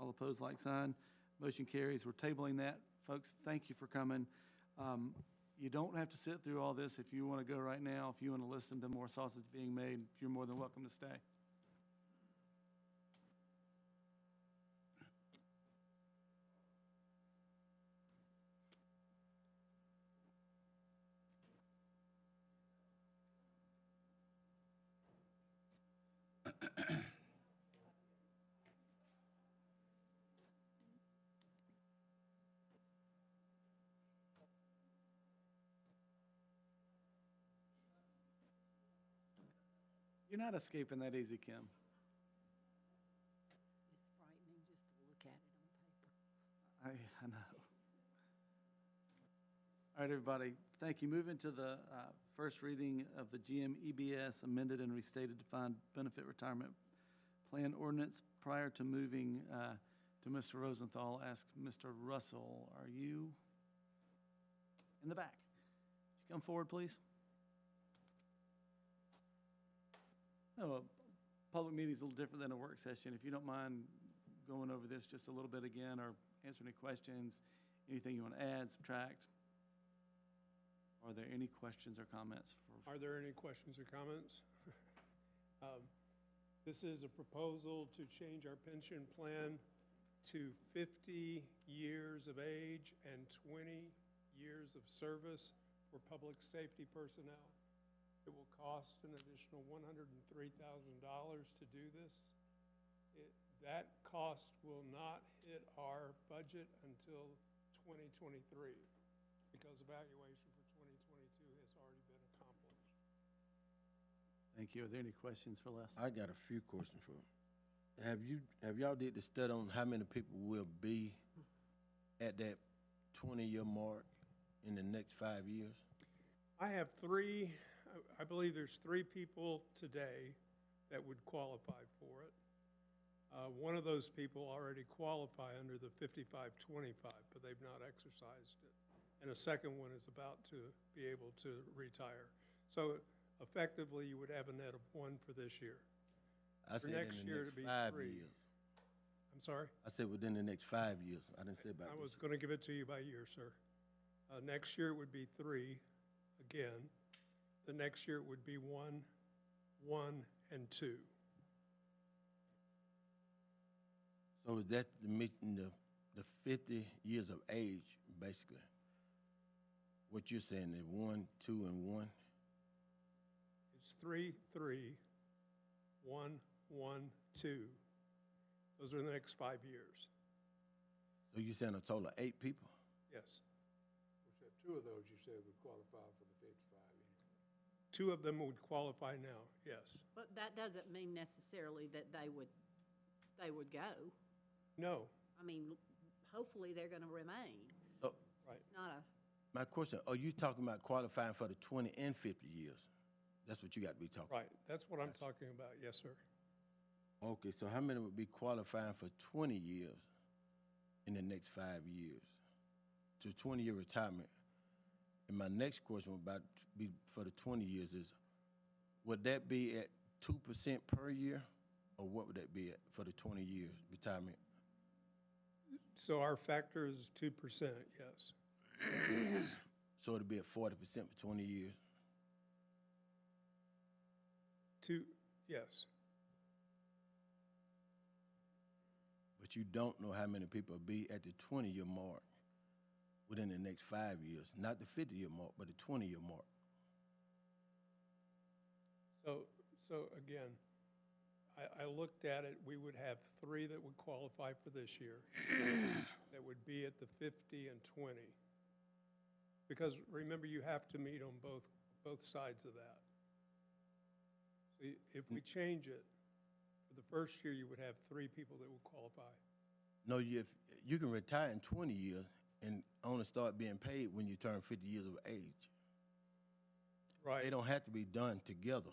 All opposed, like sign. Motion carries. We're tabling that. Folks, thank you for coming. You don't have to sit through all this. If you want to go right now, if you want to listen to more sausage being made, you're more than welcome to stay. You're not escaping that easy, Kim. It's frightening just to look at it on paper. I know. All right, everybody, thank you. Moving to the first reading of the GM EBS amended and restated defined benefit retirement plan ordinance. Prior to moving to Mr. Rosenthal, ask Mr. Russell, are you in the back? Would you come forward, please? No, a public meeting is a little different than a work session. If you don't mind going over this just a little bit again or answer any questions, anything you want to add, subtract. Are there any questions or comments? Are there any questions or comments? This is a proposal to change our pension plan to 50 years of age and 20 years of service for public safety personnel. It will cost an additional $103,000 to do this. That cost will not hit our budget until 2023 because evaluation for 2022 has already been accomplished. Thank you. Are there any questions for Les? I got a few questions for him. Have y'all did the study on how many people will be at that 20-year mark in the next 5 years? I believe there's 3 people today that would qualify for it. One of those people already qualify under the 55-25, but they've not exercised it. And a second one is about to be able to retire. So effectively, you would have a net of 1 for this year. I For said next in the year next to be 5 3. years. I'm sorry? I said within the next 5 years. I didn't say about I this was going to give it to you by year, sir. Next year it would be 3 again. The next year it would be 1, 1, and 2. So is that meeting the 50 years of age, basically? What you're saying is 1, 2, and 1? It's 3, 3, 1, 1, 2. Those are the next 5 years. So you're saying a total of 8 people? Yes. Which said 2 of those you said would qualify for the 55 anyway. 2 of them would qualify now, yes. But that doesn't mean necessarily that they would go. No. I mean, hopefully they're gonna remain. So Right. It's not a, my question, are you talking about qualifying for the 20 and 50 years? That's what you got to be talking Right, that's what I'm talking about, yes, sir. Okay, so how many would be qualifying for 20 years in the next 5 years to 20-year retirement? And my next question would about be for the 20 years is, would that be at 2% per year, or what would that be at for the 20 years retirement? So our factor is 2%, yes. So it'd be at 40% for 20 years. Yes. But you don't know how many people will be at the 20-year mark within the next 5 years, not the 50-year mark, but the 20-year mark. So again, I looked at it, we would have 3 that would qualify for this year that would be at the 50 and 20. Because remember, you have to meet on both sides of that. So if we change it, for the first year, you would have 3 people that would qualify. No, you can retire in 20 years and only start being paid when you turn 50 years of age. Right. They don't have to be done together.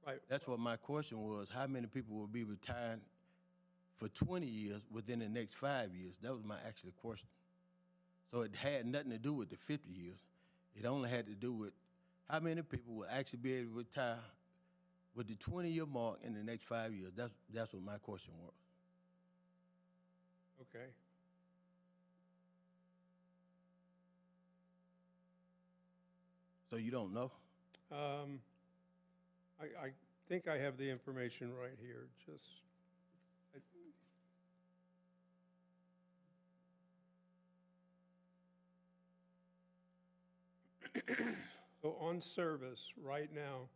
Right. That's what my question was. How many people will be retired for 20 years within the next 5 years? That was my actual question. So it had nothing to do with the 50 years. It only had to do with how many people will actually be able to retire with the 20-year mark in the next 5 years. That's what my question was. Okay. So you don't know? I think I have the information right here, So on service, right now,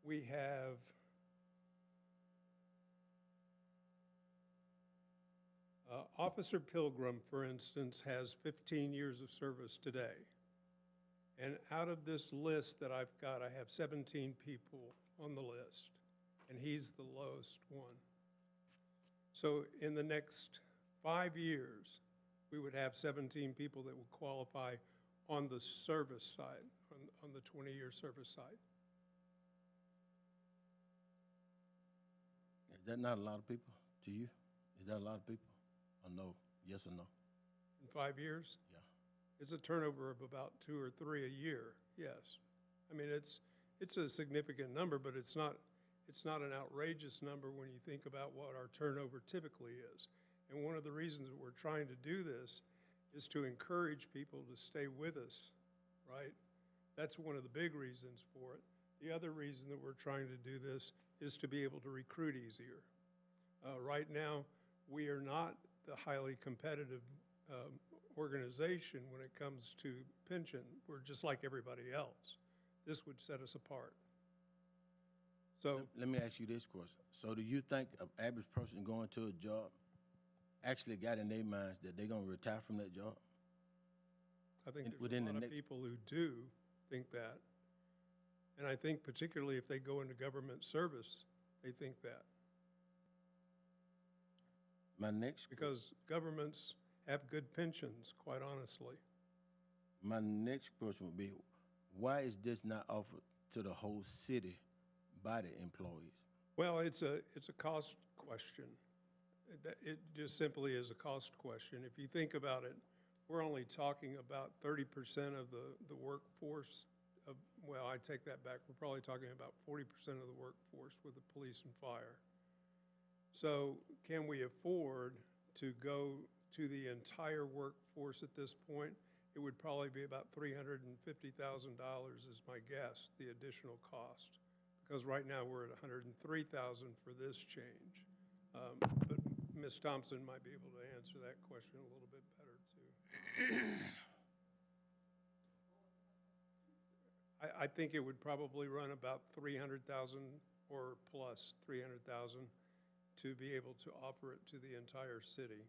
we have Officer Pilgrim, for instance, has 15 years of service today. And out of this list that I've got, I have 17 people on the list, and he's the lowest one. So in the next 5 years, we would have 17 people that would qualify on the service side, on the 20-year service side. Is that not a lot of people to you? Is that a lot of people? Or no? Yes or no? In 5 years? Yeah. It's a turnover of about 2 or 3 a year, yes. I mean, it's a significant number, but it's not an outrageous number when you think about what our turnover typically is. And one of the reasons that we're trying to do this is to encourage people to stay with us, right? That's one of the big reasons for it. The other reason that we're trying to do this is to be able to recruit easier. Right now, we are not the highly competitive organization when it comes to pension. We're just like everybody else. This would set us apart. So let me ask you this question. So do you think an average person going to a job actually got in their minds that they're going to retire from that job? I think there's a lot of people who do think that. And I think particularly if they go into government service, they think that. Because governments have good pensions, quite honestly. My next question would be, why is this not offered to the whole city by the employees? Well, it's a cost question. It just simply is a cost question. If you think about it, we're only talking about 30% of the workforce of, well, I take that back. We're probably talking about 40% of the workforce with the police and fire. So can we afford to go to the entire workforce at this point? It would probably be about $350,000 is my guess, the additional cost. Because right now we're at $103,000 for this change. But Ms. Thompson might be able to answer that question a little bit better too. I think it would probably run about 300,000 or plus 300,000 to be able to offer it to the entire city.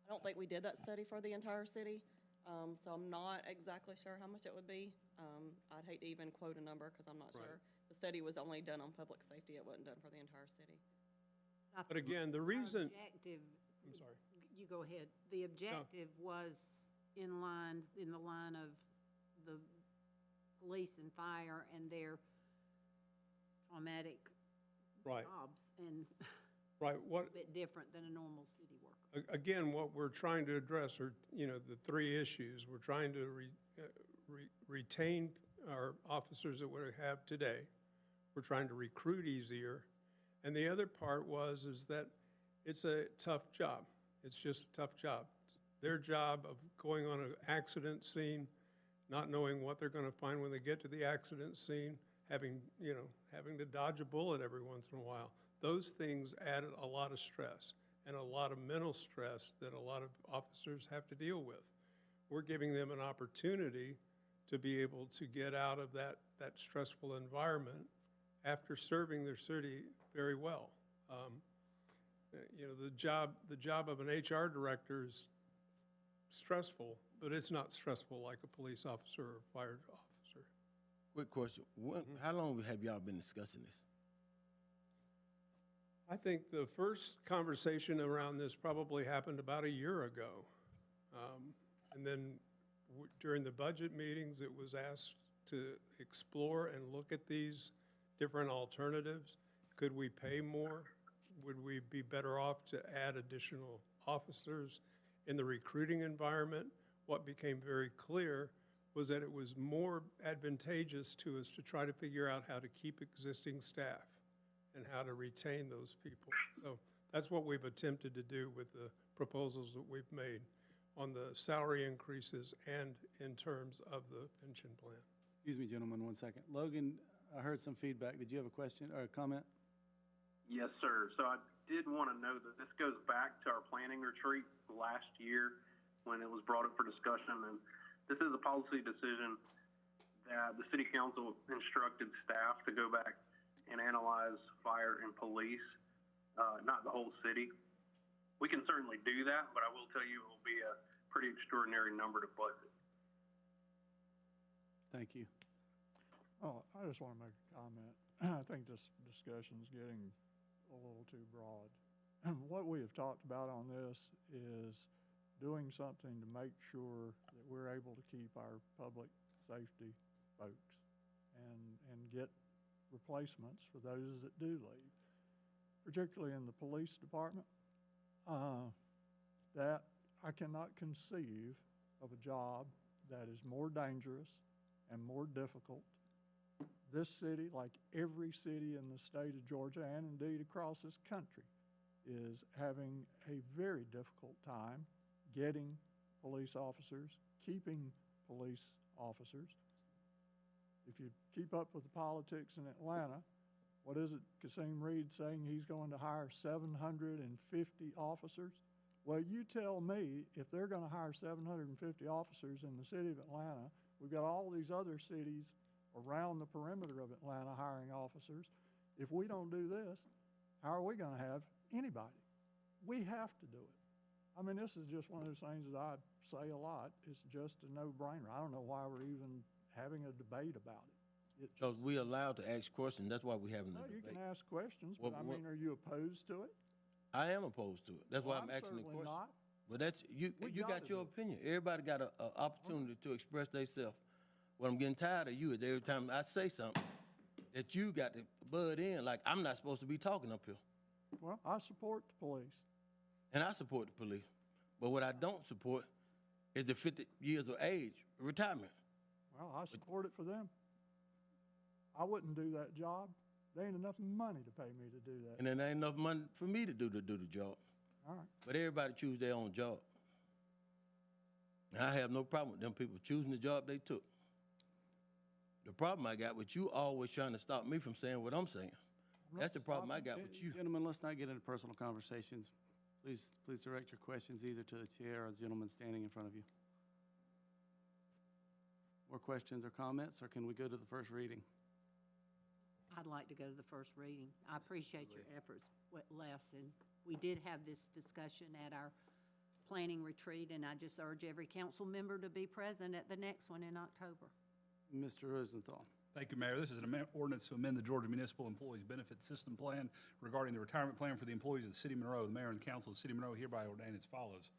I don't think we did that study for the entire city, so I'm not exactly sure how much it would be. I'd hate to even quote a number because I'm not sure. The study was only done on public safety. It wasn't done for the entire city. But again, the reason, Objective, I'm sorry. you go ahead. The objective was in the line of the police and fire and their traumatic jobs, and Right. a bit different than a normal city worker. Again, what we're trying to address are, the three issues. We're trying to retain our officers that we have today. We're trying to recruit easier. And the other part is that it's a tough job. It's just a tough job. Their job of going on an accident scene, not knowing what they're going to find when they get to the accident scene, having to dodge a bullet every once in a while. Those things add a lot of stress and a lot of mental stress that a lot of officers have to deal with. We're giving them an opportunity to be able to get out of that stressful environment after serving their city very well. The job of an HR director is stressful, but it's not stressful like a police officer or a fire officer. Quick question. How long have y'all been discussing this? I think the first conversation around this probably happened about a year ago. And then during the budget meetings, it was asked to explore and look at these different alternatives. Could we pay more? Would we be better off to add additional officers? In the recruiting environment, what became very clear was that it was more advantageous to us to try to figure out how to keep existing staff and how to retain those people. So that's what we've attempted to do with the proposals that we've made on the salary increases and in terms of the pension plan. Excuse me, gentlemen, 1 second. Logan, I heard some feedback. Did you have a question or a comment? Yes, sir. So I did want to know that this goes back to our planning retreat last year when it was brought up for discussion. And this is a policy decision that the city council instructed staff to go back and analyze fire and police, not the whole city. We can certainly do that, but I will tell you it will be a pretty extraordinary number to budget. Thank you. Oh, I just want to make a comment. I think this discussion is getting a little too broad. What we have talked about on this is doing something to make sure that we're able to keep our public safety folks and get replacements for those that do leave, particularly in the police department. That I cannot conceive of a job that is more dangerous and more difficult. This city, like every city in the state of Georgia and indeed across this country, is having a very difficult time getting police officers, keeping police officers. If you keep up with the politics in Atlanta, what is it Kasim Reed saying he's going to hire 750 officers? Well, you tell me if they're going to hire 750 officers in the city of Atlanta, we've got all these other cities around the perimeter of Atlanta hiring officers. If we don't do this, how are we going to have anybody? We have to do it. I mean, this is just one of those things that I say a lot. It's just a no-brainer. I don't know why we're even having a debate about it. Because we allowed to ask questions. That's why we're having a debate. You can ask questions, but I mean, are you opposed to it? I am opposed to it. That's why I'm asking the question. Not. But that's you got your opinion. Everybody got an opportunity to express themselves What I'm getting tired of you is every time I say something, that you got to bud in, like I'm not supposed to be talking up here. Well, I support the police. And I support the police. But what I don't support is the 50 years of age retirement. Well, I support it for them. I wouldn't do that job. There ain't enough money to pay me to do that. And then there ain't enough money for me to do the job. All right. But everybody choose their own job. And I have no problem with them people choosing the job they took. The problem I got with you always trying to stop me from saying what I'm saying. That's the problem I got with you. Gentlemen, let's not get into personal conversations. Please direct your questions either to the chair or the gentleman standing in front of you. More questions or comments, or can we go to the first reading? I'd like to go to the first reading. I appreciate your efforts, Les, and we did have this discussion at our planning retreat, and I just urge every council member to be present at the next one in October. Mr. Rosenthal. Thank you, Mayor. This is an ordinance to amend the Georgia Municipal Employees Benefit System Plan regarding the retirement plan for the employees of the City of Monroe. The Mayor and Council of the City of Monroe hereby ordain as follows.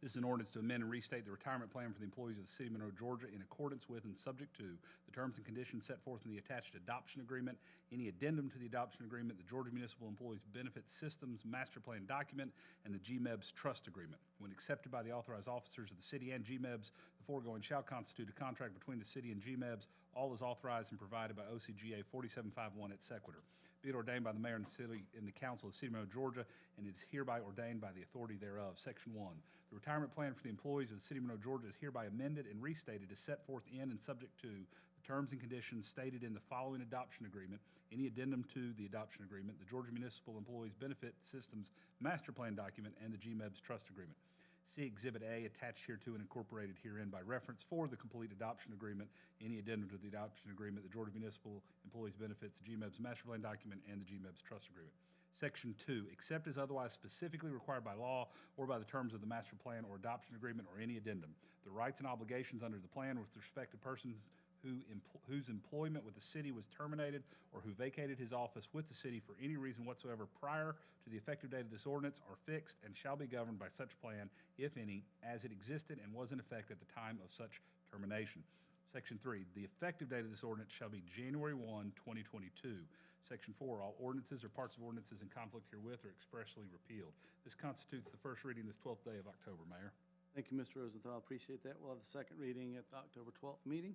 This is an ordinance to amend and restate the retirement plan for the employees of the City of Monroe, Georgia, in accordance with and subject to the terms and conditions set forth in the attached adoption agreement, any addendum to the adoption agreement, the Georgia Municipal Employees Benefit Systems Master Plan document, and the GMEBS Trust Agreement. When accepted by the authorized officers of the city and GMEBS, the foregoing shall constitute a contract between the city and GMEBS. All is authorized and provided by OCGA 4751 et sequitur. Be it ordained by the mayor and the city and the council of the City of Monroe, Georgia, and it is hereby ordained by the authority thereof. Section 1. The retirement plan for the employees of the City of Monroe, Georgia is hereby amended and restated as set forth in and subject to the terms and conditions stated in the following adoption agreement, any addendum to the adoption agreement, the Georgia Municipal Employees Benefit Systems Master Plan document, and the GMEBS Trust Agreement. See Exhibit A attached hereto and incorporated herein by reference for the complete adoption agreement, any addendum to the adoption agreement, the Georgia Municipal Employees Benefits, GMEBS Master Plan document, and the GMEBS Trust Agreement. Section 2, except as otherwise specifically required by law or by the terms of the master plan or adoption agreement or any addendum, the rights and obligations under the plan with respect to persons whose employment with the city was terminated or who vacated his office with the city for any reason whatsoever prior to the effective date of this ordinance are fixed and shall be governed by such plan, if any, as it existed and was in effect at the time of such termination. Section 3, the effective date of this ordinance shall be January 1, 2022. Section 4, all ordinances or parts of ordinances in conflict herewith are expressly repealed. This constitutes the first reading this 12th day of October, Mayor. Thank you, Mr. Rosenthal. I appreciate that. We'll have the second reading at the October 12th meeting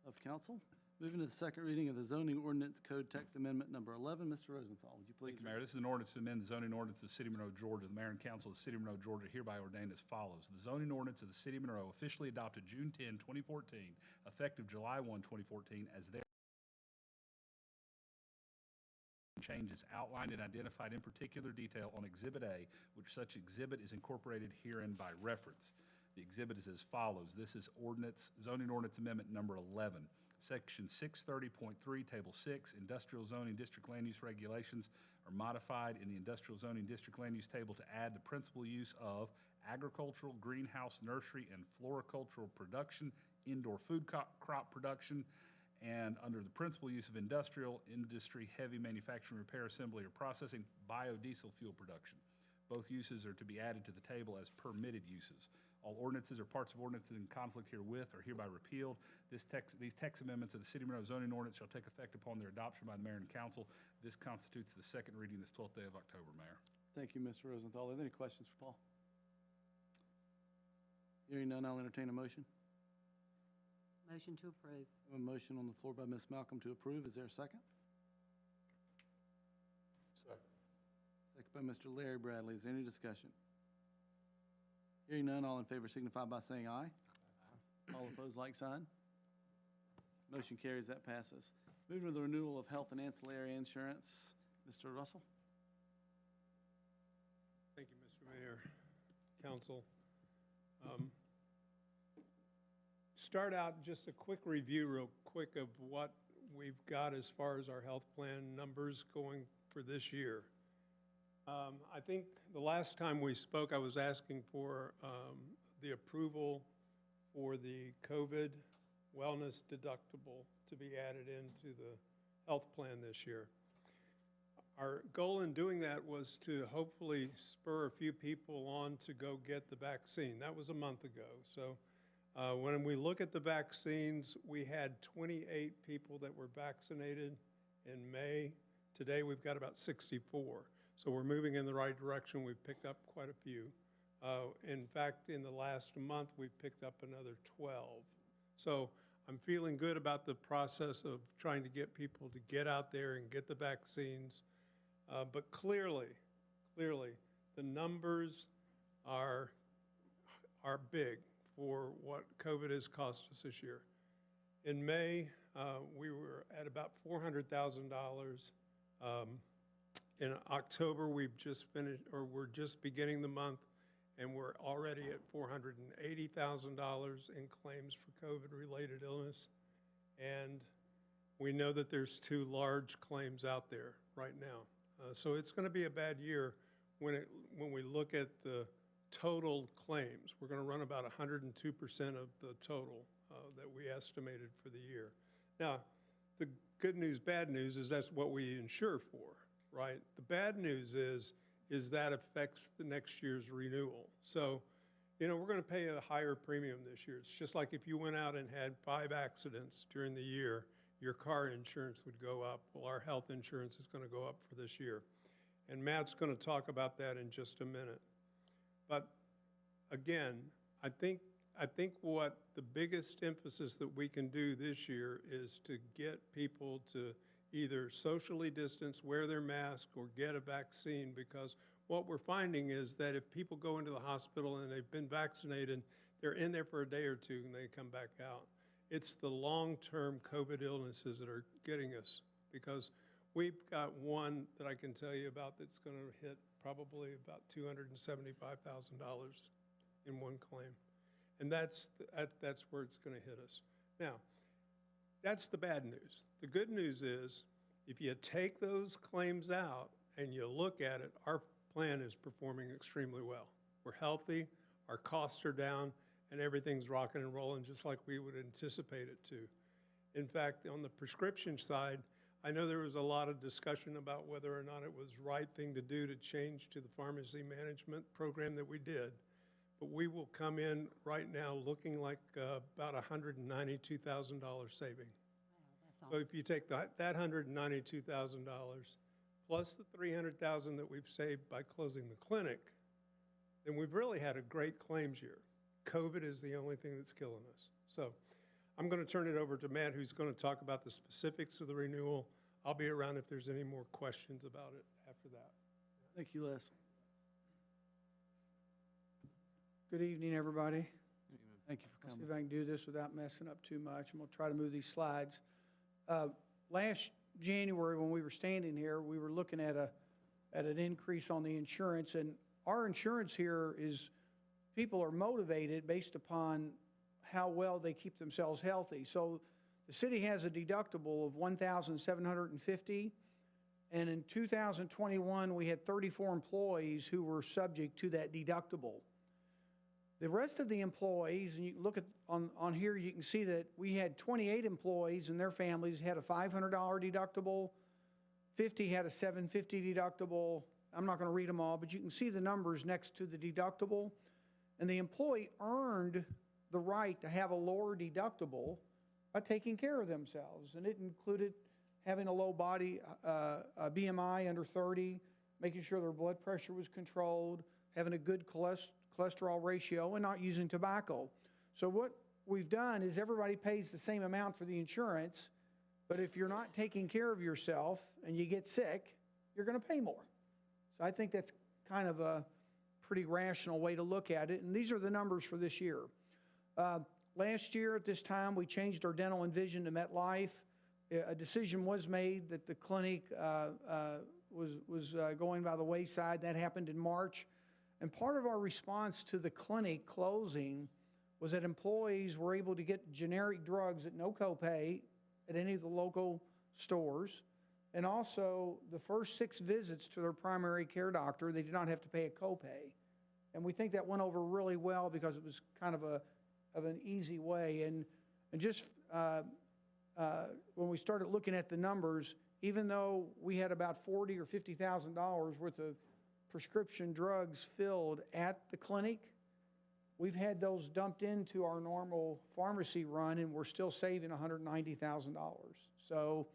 of council. Moving to the second reading of the zoning ordinance code text amendment number 11. Mr. Rosenthal, would you please? Thank you, Mayor. This is an ordinance to amend the zoning ordinance of the City of Monroe, Georgia. The Mayor and Council of the City of Monroe, Georgia hereby ordain as follows. The zoning ordinance of the City of Monroe officially adopted June 10, 2014, effective July 1, 2014, as their changes outlined and identified in particular detail on Exhibit A, which such exhibit is incorporated herein by reference. The exhibit is as follows. This is zoning ordinance amendment number 11. Section 630.3, Table 6, Industrial Zoning District Land Use Regulations are modified in the Industrial Zoning District Land Use Table to add the principal use of agricultural, greenhouse, nursery, and floricultural production, indoor food crop production, and under the principal use of industrial, industry, heavy manufacturing, repair, assembly, or processing, biodiesel fuel production. Both uses are to be added to the table as permitted uses. All ordinances or parts of ordinances in conflict herewith are hereby repealed. These text amendments of the City of Monroe zoning ordinance shall take effect upon their adoption by the mayor and council. This constitutes the second reading this 12th day of October, Mayor. Thank you, Mr. Rosenthal. Are there any questions for Paul? Hearing none, I'll entertain a motion. Motion to approve. A motion on the floor by Ms. Malcolm to approve. Is there a second? Second. Second by Mr. Larry Bradley. Is there any discussion? Hearing none, all in favor signify by saying aye. All opposed, like sign. Motion carries. That passes. Moving to the renewal of health and ancillary insurance. Mr. Russell? Thank you, Mr. Mayor, Council. Start out just a quick review real quick of what we've got as far as our health plan numbers going for this year. I think the last time we spoke, I was asking for the approval for the COVID wellness deductible to be added into the health plan this year. Our goal in doing that was to hopefully spur a few people on to go get the vaccine. That was a month ago. So When we look at the vaccines, we had 28 people that were vaccinated in May. Today, we've got about 64. So we're moving in the right direction. We've picked up quite a few. In fact, in the last month, we've picked up another 12. So I'm feeling good about the process of trying to get people to get out there and get the vaccines. But clearly, the numbers are big for what COVID has cost us this year. In May, we were at about $400,000. In October, we're just beginning the month, and we're already at $480,000 in claims for COVID-related illness. And we know that there's 2 large claims out there right now. So it's going to be a bad year when we look at the total claims. We're going to run about 102% of the total that we estimated for the year. Now, the good news, bad news is that's what we insure for, right? The bad news is that affects the next year's renewal. So, we're going to pay a higher premium this year. It's just like if you went out and had 5 accidents during the year, your car insurance would go up. Well, our health insurance is going to go up for this year. And Matt's going to talk about that in just a minute. But again, I think what the biggest emphasis that we can do this year is to get people to either socially distance, wear their mask, or get a vaccine, because what we're finding is that if people go into the hospital and they've been vaccinated, they're in there for a day or 2 and they come back out. It's the long-term COVID illnesses that are getting us, because we've got one that I can tell you about that's going to hit probably about $275,000 in one claim. And that's where it's going to hit us. Now, that's the bad news. The good news is if you take those claims out and you look at it, our plan is performing extremely well. We're healthy, our costs are down, and everything's rocking and rolling just like we would anticipate it to. In fact, on the prescription side, I know there was a lot of discussion about whether or not it was the right thing to do to change to the pharmacy management program that we did. But we will come in right now looking like about $192,000 saving. So if you take that $192,000 plus the $300,000 that we've saved by closing the clinic, then we've really had a great claims year. COVID is the only thing that's killing us. So I'm going to turn it over to Matt, who's going to talk about the specifics of the renewal. I'll be around if there's any more questions about it after that. Thank you, Les. Good evening, everybody. Thank you for Let's coming. see if I can do this without messing up too much. I'm going to try to move these slides. Last January, when we were standing here, we were looking at an increase on the insurance, and our insurance here is people are motivated based upon how well they keep themselves healthy. So the city has a deductible of $1,750, and in 2021, we had 34 employees who were subject to that deductible. The rest of the employees, and you can look at on here, you can see that we had 28 employees and their families had a $500 deductible, 50 had a $750 deductible. I'm not going to read them all, but you can see the numbers next to the deductible. And the employee earned the right to have a lower deductible by taking care of themselves. And it included having a low body BMI under 30, making sure their blood pressure was controlled, having a good cholesterol ratio, and not using tobacco. So what we've done is everybody pays the same amount for the insurance, but if you're not taking care of yourself and you get sick, you're going to pay more. So I think that's kind of a pretty rational way to look at it, and these are the numbers for this year. Last year at this time, we changed our dental and vision to MetLife. A decision was made that the clinic was going by the wayside. That happened in March. And part of our response to the clinic closing was that employees were able to get generic drugs at no copay at any of the local stores. And also, the first 6 visits to their primary care doctor, they did not have to pay a copay. And we think that went over really well because it was kind of an easy way. And just when we started looking at the numbers, even though we had about $40,000 or $50,000 worth of prescription drugs filled at the clinic, we've had those dumped into our normal pharmacy run, and we're still saving $190,000. So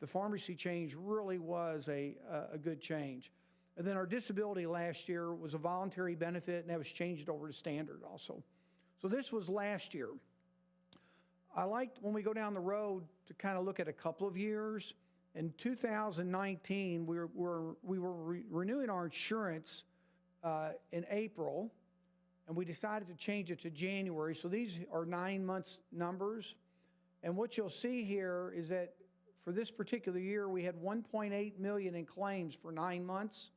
the pharmacy change really was a good change. And then our disability last year was a voluntary benefit, and that was changed over to standard also. So this was last year. I liked when we go down the road to kind of look at a couple of years. In 2019, we were renewing our insurance in April, and we decided to change it to January. So these are 9 months numbers. And what you'll see here is that for this particular year, we had 1.8 million in claims for 9 months.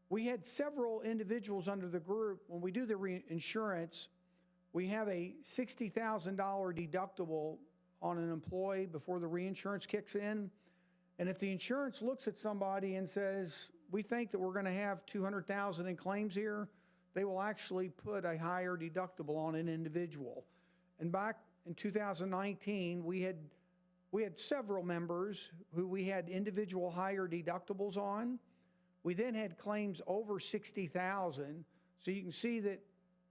We had several individuals under the group. When we do the reinsurance, we have a $60,000 deductible on an employee before the reinsurance kicks in. And if the insurance looks at somebody and says, we think that we're going to have 200,000 in claims here, they will actually put a higher deductible on an individual. And back in 2019, we had several members who we had individual higher deductibles on. We then had claims over 60,000. So you can see that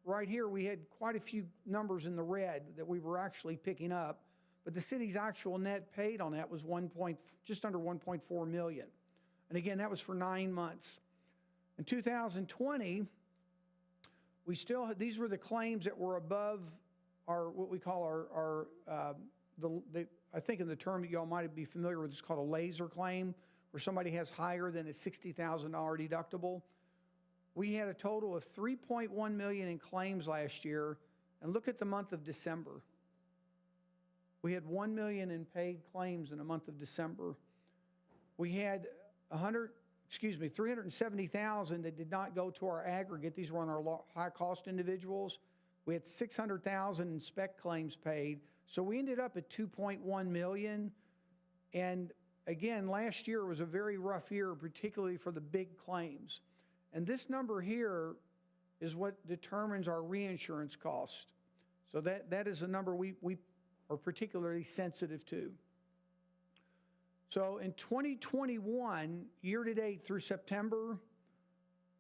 right here we had quite a few numbers in the red that we were actually picking up. But the city's actual net paid on that was just under 1.4 million. And again, that was for 9 months. In 2020, these were the claims that were above our, what we call I think in the term that y'all might be familiar with, it's called a laser claim, where somebody has higher than a $60,000 deductible. We had a total of 3.1 million in claims last year, and look at the month of December. We had 1 million in paid claims in the month of December. We had 370,000 that did not go to our aggregate. These were on our high-cost individuals. We had 600,000 in spec claims paid. So we ended up at 2.1 million. And again, last year was a very rough year, particularly for the big claims. And this number here is what determines our reinsurance cost. So that is a number we are particularly sensitive to. So in 2021, year-to-date through September,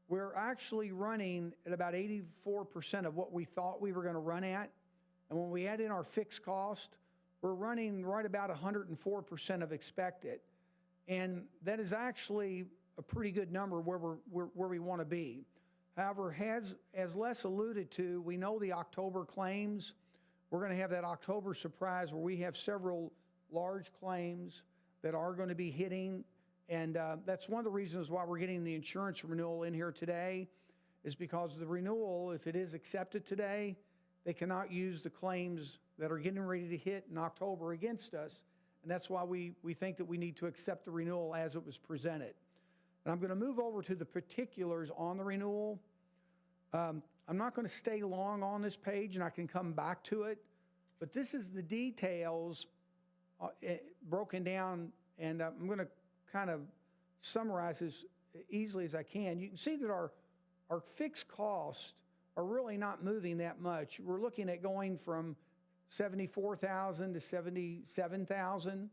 we're actually running at about 84% of what we thought we were going to run at. And when we add in our fixed cost, we're running right about 104% of expected. And that is actually a pretty good number where we want to be. However, as Les alluded to, we know the October claims. We're going to have that October surprise where we have several large claims that are going to be hitting. And that's one of the reasons why we're getting the insurance renewal in here today, is because the renewal, if it is accepted today, they cannot use the claims that are getting ready to hit in October against us. And that's why we think that we need to accept the renewal as it was presented. And I'm going to move over to the particulars on the renewal. I'm not going to stay long on this page, and I can come back to it. But this is the details broken down, and I'm going to kind of summarize as easily as I can. You can see that our fixed costs are really not moving that much. We're looking at going from 74,000 to 77,000.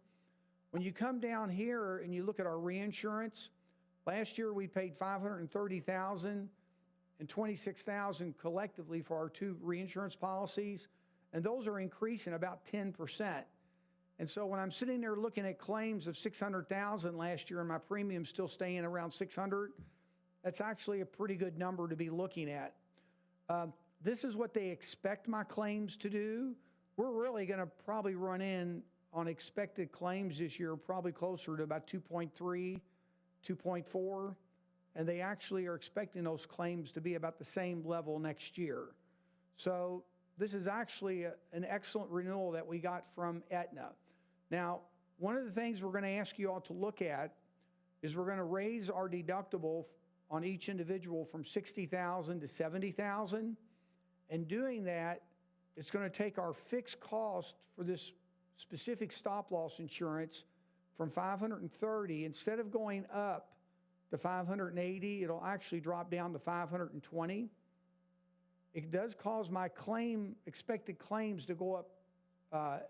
When you come down here and you look at our reinsurance, last year we paid 530,000 and 26,000 collectively for our two reinsurance policies, and those are increasing about 10%. And so when I'm sitting there looking at claims of 600,000 last year and my premium still staying around 600, that's actually a pretty good number to be looking at. This is what they expect my claims to do. We're really going to probably run in on expected claims this year, probably closer to about 2.3, 2.4, and they actually are expecting those claims to be about the same level next year. So this is actually an excellent renewal that we got from Aetna. Now, one of the things we're going to ask you all to look at is we're going to raise our deductible on each individual from 60,000 to 70,000. And doing that, it's going to take our fixed cost for this specific stop-loss insurance from 530, instead of going up to 580, it'll actually drop down to 520. It does cause my expected claims to go up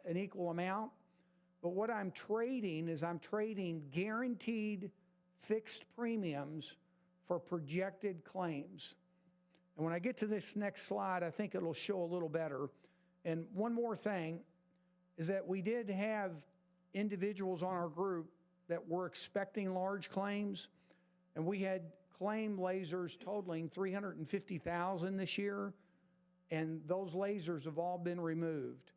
an equal amount. But what I'm trading is I'm trading guaranteed fixed premiums for projected claims. And when I get to this next slide, I think it'll show a little better. And one more thing is that we did have individuals on our group that were expecting large claims, and we had claim lasers totaling $350,000 this year, and those lasers have all been removed.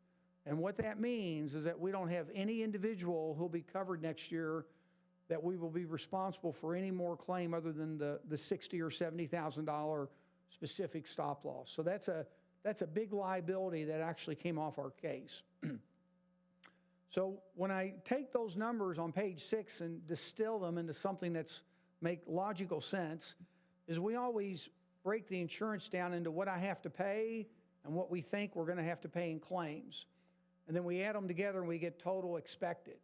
And what that means is that we don't have any individual who'll be covered next year that we will be responsible for any more claim other than the $60,000 or $70,000 specific stop loss. So that's a big liability that actually came off our case. So when I take those numbers on page 6 and distill them into something that's make logical sense, is we always break the insurance down into what I have to pay and what we think we're going to have to pay in claims. And then we add them together and we get total expected.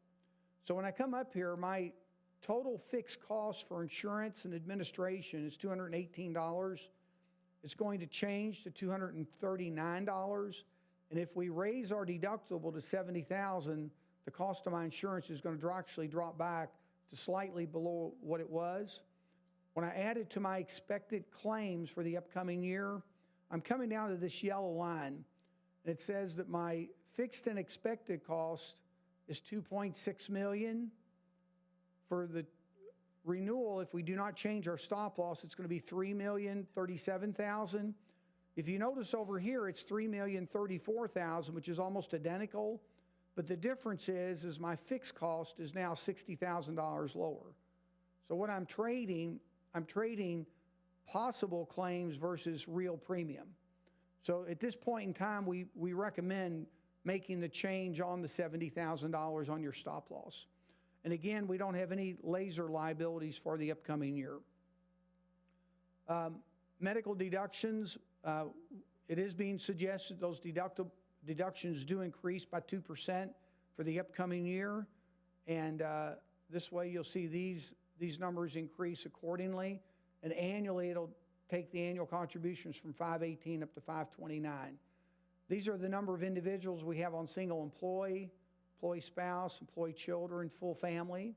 So when I come up here, my total fixed cost for insurance and administration is $218. It's going to change to $239. And if we raise our deductible to $70,000, the cost of my insurance is going to actually drop back to slightly below what it was. When I add it to my expected claims for the upcoming year, I'm coming down to this yellow line. And it says that my fixed and expected cost is $2.6 million. For the renewal, if we do not change our stop loss, it's going to be $3,037,000. If you notice over here, it's $3,034,000, which is almost identical. But the difference is my fixed cost is now $60,000 lower. So what I'm trading possible claims versus real premium. So at this point in time, we recommend making the change on the $70,000 on your stop loss. And again, we don't have any laser liabilities for the upcoming year. Medical deductions, it is being suggested those deductions do increase by 2% for the upcoming year. And this way you'll see these numbers increase accordingly. And annually, it'll take the annual contributions from $518 up to $529. These are the number of individuals we have on single employee spouse, employee children, full family.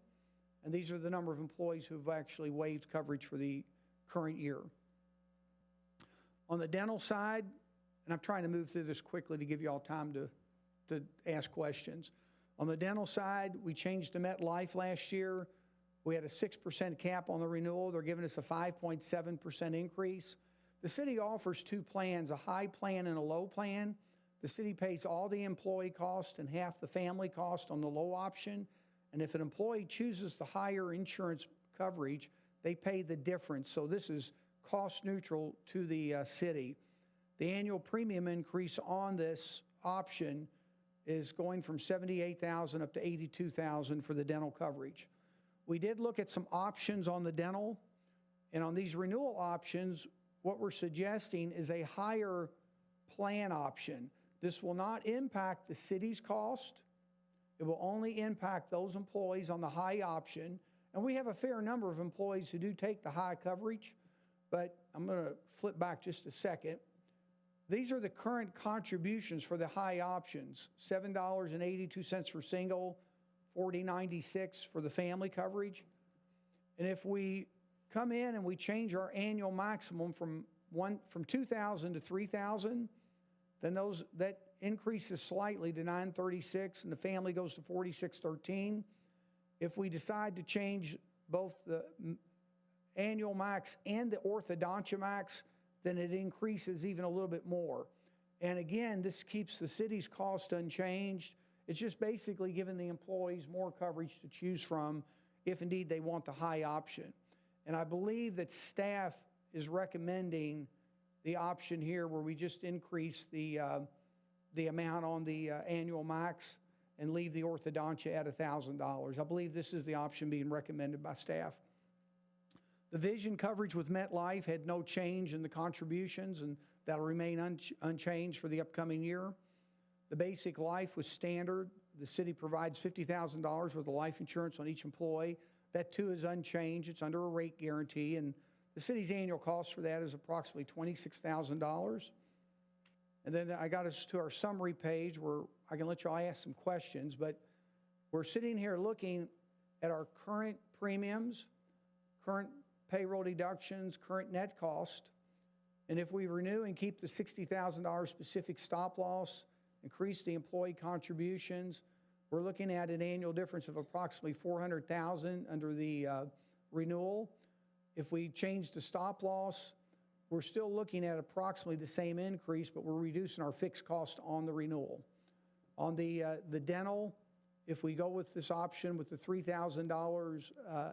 And these are the number of employees who've actually waived coverage for the current year. On the dental side, and I'm trying to move through this quickly to give you all time to ask questions. On the dental side, we changed to MetLife last year. We had a 6% cap on the renewal. They're giving us a 5.7% increase. The city offers two plans, a high plan and a low plan. The city pays all the employee cost and half the family cost on the low option. And if an employee chooses the higher insurance coverage, they pay the difference. So this is cost neutral to the city. The annual premium increase on this option is going from $78,000 up to $82,000 for the dental coverage. We did look at some options on the dental, and on these renewal options, what we're suggesting is a higher plan option. This will not impact the city's cost. It will only impact those employees on the high option. And we have a fair number of employees who do take the high coverage, but I'm going to flip back just a second. These are the current contributions for the high options, $7.82 for single, $40.96 for the family coverage. And if we come in and we change our annual maximum from $2,000 to $3,000, then that increases slightly to $936, and the family goes to $4613. If we decide to change both the annual max and the orthodontia max, then it increases even a little bit more. And again, this keeps the city's cost unchanged. It's just basically giving the employees more coverage to choose from if indeed they want the high option. And I believe that staff is recommending the option here where we just increase the amount on the annual max and leave the orthodontia at $1,000. I believe this is the option being recommended by staff. The vision coverage with MetLife had no change in the contributions, and that'll remain unchanged for the upcoming year. The basic life was standard. The city provides $50,000 worth of life insurance on each employee. That too is unchanged. It's under a rate guarantee, and the city's annual cost for that is approximately $26,000. And then I got us to our summary page where I can let you all ask some questions, but we're sitting here looking at our current premiums, current payroll deductions, current net cost, And if we renew and keep the $60,000 specific stop loss, increase the employee contributions, we're looking at an annual difference of approximately $400,000 under the renewal. If we change the stop loss, we're still looking at approximately the same increase, but we're reducing our fixed cost on the renewal. On the dental, if we go with this option with the $3,000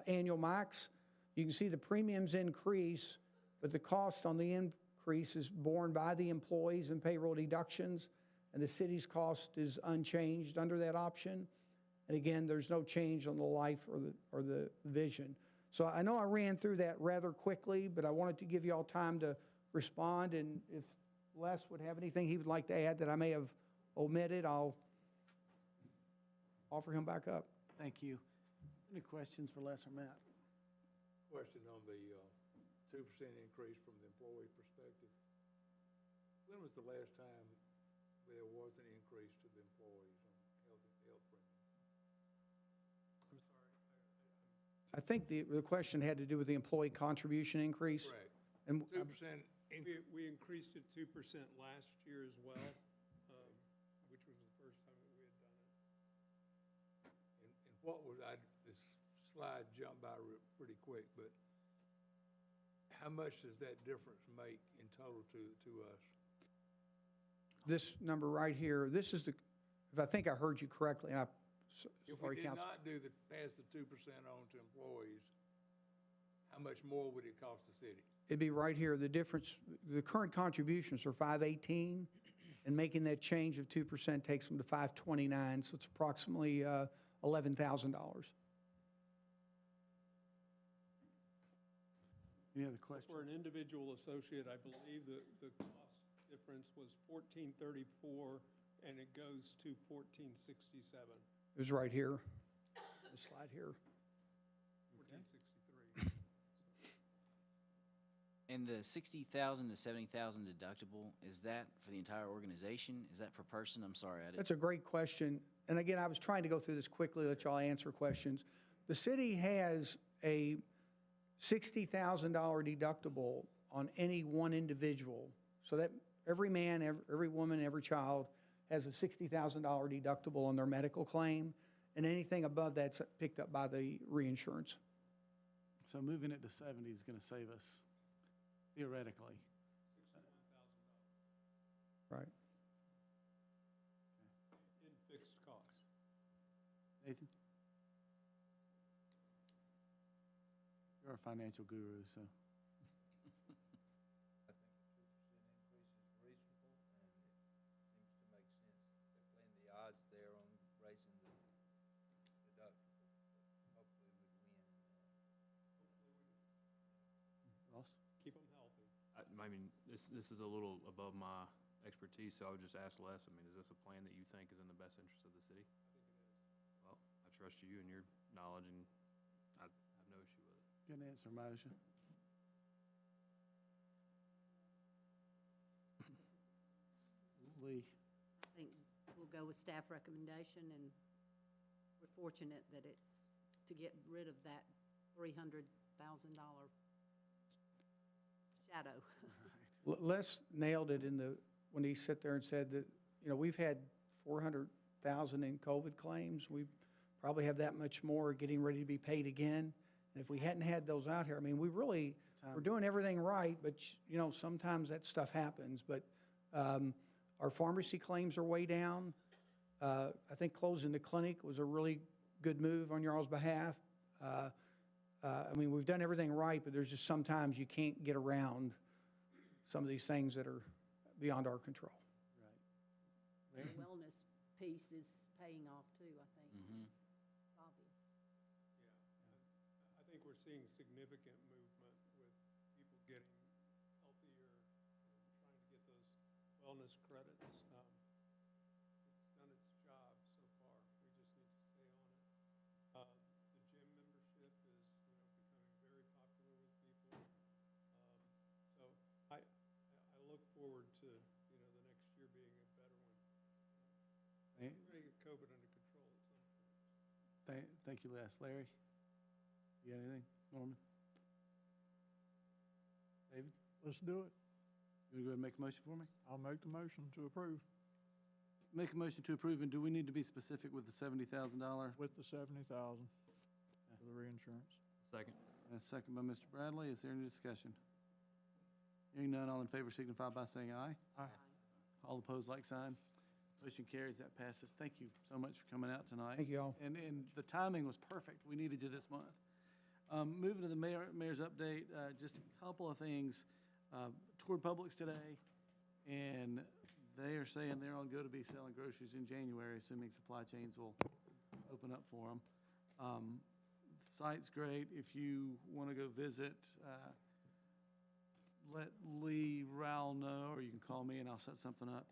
annual max, you can see the premiums increase, but the cost on the increase is borne by the employees and payroll deductions, and the city's cost is unchanged under that option. And again, there's no change on the life or the vision. So I know I ran through that rather quickly, but I wanted to give you all time to respond, and if Les would have anything he would like to add that I may have omitted, I'll offer him back up. Thank you. Any questions for Les or Matt? Question on the 2% increase from the employee perspective. When was the last time there was an increase to the employees on health premiums? I'm sorry. I think the question had to do with the employee contribution increase. Correct. And 2% increase. We increased it 2% last year as well, which was the first time that we had done it. And what was, this slide jumped by pretty quick, but how much does that difference make in total to us? this number right here, this is the, if I think I heard you correctly, and If we sorry, did Counsel. not do pass the 2% on to employees, how much more would it cost the city? It'd be right here, the difference, the current contributions are 518, and making that change of 2% takes them to 529, so it's approximately $11,000. Any other questions? For an individual associate, I believe the cost difference was $1,434, and it goes to $1,467. It was right here, the slide here. $1,463. And the $60,000 to $70,000 deductible, is that for the entire organization? Is that per person? I'm sorry, I didn't. That's a great question. And again, I was trying to go through this quickly, let y'all answer questions. The city has a $60,000 deductible on any one individual. So that every man, every woman, every child has a $60,000 deductible on their medical claim, and anything above that's picked up by the reinsurance. So moving it to 70 is going to save us theoretically. Right. In fixed costs. Nathan? You're a financial guru, so. I think a 2% increase is reasonable, and it seems to make sense. They're playing the odds there on raising the deductible, but hopefully we'd win in that. Ross? Keep them healthy. I mean, this is a little above my expertise, so I would just ask Les, I mean, is this a plan that you think is in the best interest of the city? I think it is. Well, I trust you and your knowledge, and I have no issue with it. Good answer, Marcia. Lee? I think we'll go with staff recommendation, and we're fortunate that it's to get rid of that $300,000 shadow. Les nailed it when he sat there and said that, you know, we've had 400,000 in COVID claims. We probably have that much more getting ready to be paid again. And if we hadn't had those out here, I mean, we're doing everything right, but, you know, sometimes that stuff happens. But our pharmacy claims are way down. I think closing the clinic was a really good move on y'all's behalf. I mean, we've done everything right, but there's just sometimes you can't get around some of these things that are beyond our control. The wellness piece is paying off too, I think. Mm-hmm. It's obvious. I think we're seeing significant movement with people getting healthier and trying to get those wellness credits. It's done its job so far. We just need to stay on it. The gym membership is, becoming very popular with people. So I look forward to, the next year being a better one. We're going to get COVID under control at some point. Thank you, Les. Larry? You got anything? Norman? David? Let's do it. You want to go ahead and make a motion for me? I'll make the motion to approve Make a motion to approve, and do we need to be specific with the $70,000? with the 70,000 for the reinsurance. Second. And a second by Mr. Bradley. Is there any discussion? Hearing none, all in favor signify by saying aye. Aye. All opposed, like sign. Motion carries. That passes. Thank you so much for coming out tonight. Thank you all. And the timing was perfect. We needed you this month. Moving to the mayor's update, just a couple of things. Toured Publix today, and they are saying they're on go to be selling groceries in January, assuming supply chains will open up for them. The site's great. If you want to go visit, let Lee Rowell know, or you can call me and I'll set something up.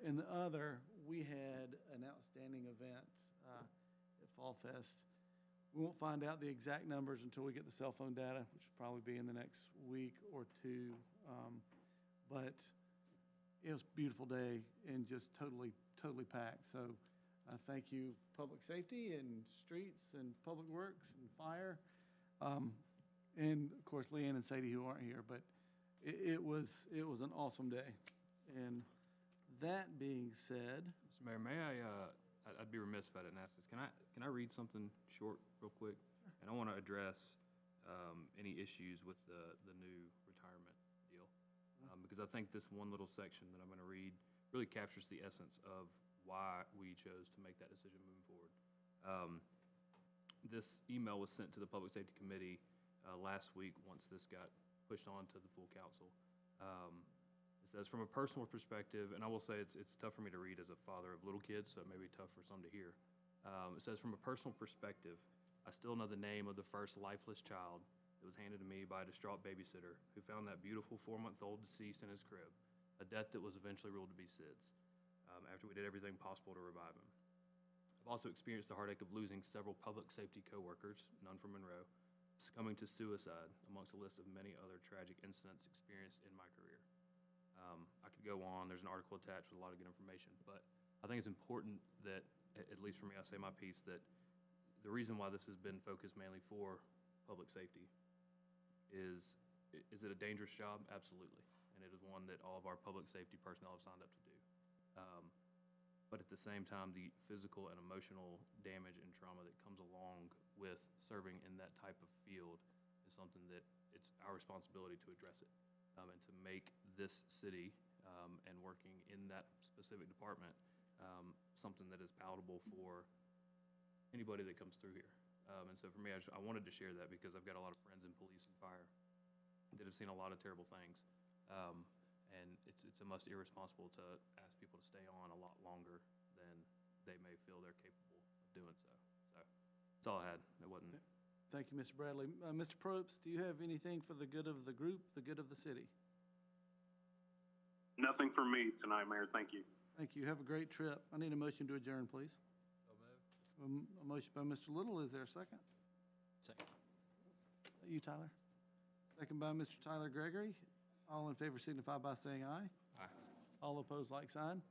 And the other, we had an outstanding event at Fall Fest. We won't find out the exact numbers until we get the cell phone data, which will probably be in the next week or two. But it was a beautiful day and just totally packed. So thank you, Public Safety and Streets and Public Works and Fire. And of course, Leanne and Sadie who aren't here, but it was an awesome day. And that being said, Mr. Mayor, may I'd be remiss if I didn't ask this. Can I read something short real quick? And I want to address any issues with the new retirement deal. Because I think this one little section that I'm going to read really captures the essence of why we chose to make that decision moving forward. This email was sent to the Public Safety Committee last week once this got pushed on to the full council. It says, from a personal perspective, and I will say it's tough for me to read as a father of little kids, so it may be tough for some to hear. It says, from a personal perspective, I still know the name of the first lifeless child that was handed to me by a distraught babysitter who found that beautiful 4-month-old deceased in his crib, a death that was eventually ruled to be Sid's, after we did everything possible to revive him. I've also experienced the heartache of losing several public safety coworkers, none from Monroe, succumbing to suicide amongst a list of many other tragic incidents experienced in my career. I could go on. There's an article attached with a lot of good information, but I think it's important that, at least for me, I say my piece, that the reason why this has been focused mainly for public safety is it a dangerous job? Absolutely. And it is one that all of our public safety personnel have signed up to do. But at the same time, the physical and emotional damage and trauma that comes along with serving in that type of field is something that it's our responsibility to address it. And to make this city and working in that specific department something that is palatable for anybody that comes through here. And so for me, I wanted to share that because I've got a lot of friends in police and fire that have seen a lot of terrible things. And it's almost irresponsible to ask people to stay on a lot longer than they may feel they're capable of doing so. So that's all I had. It wasn't. thank you, Mr. Bradley. Mr. Probst, do you have anything for the good of the group, the good of the city? Nothing for me tonight, Mayor. Thank you. Thank you. Have a great trip. I need a motion to adjourn, please. So moved. A motion by Mr. Little. Is there a second? Second. You, Tyler? Second by Mr. Tyler Gregory. All in favor signify by saying aye. Aye. All opposed, like sign.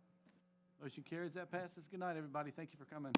Motion carries. That passes. Good night, everybody. Thank you for coming.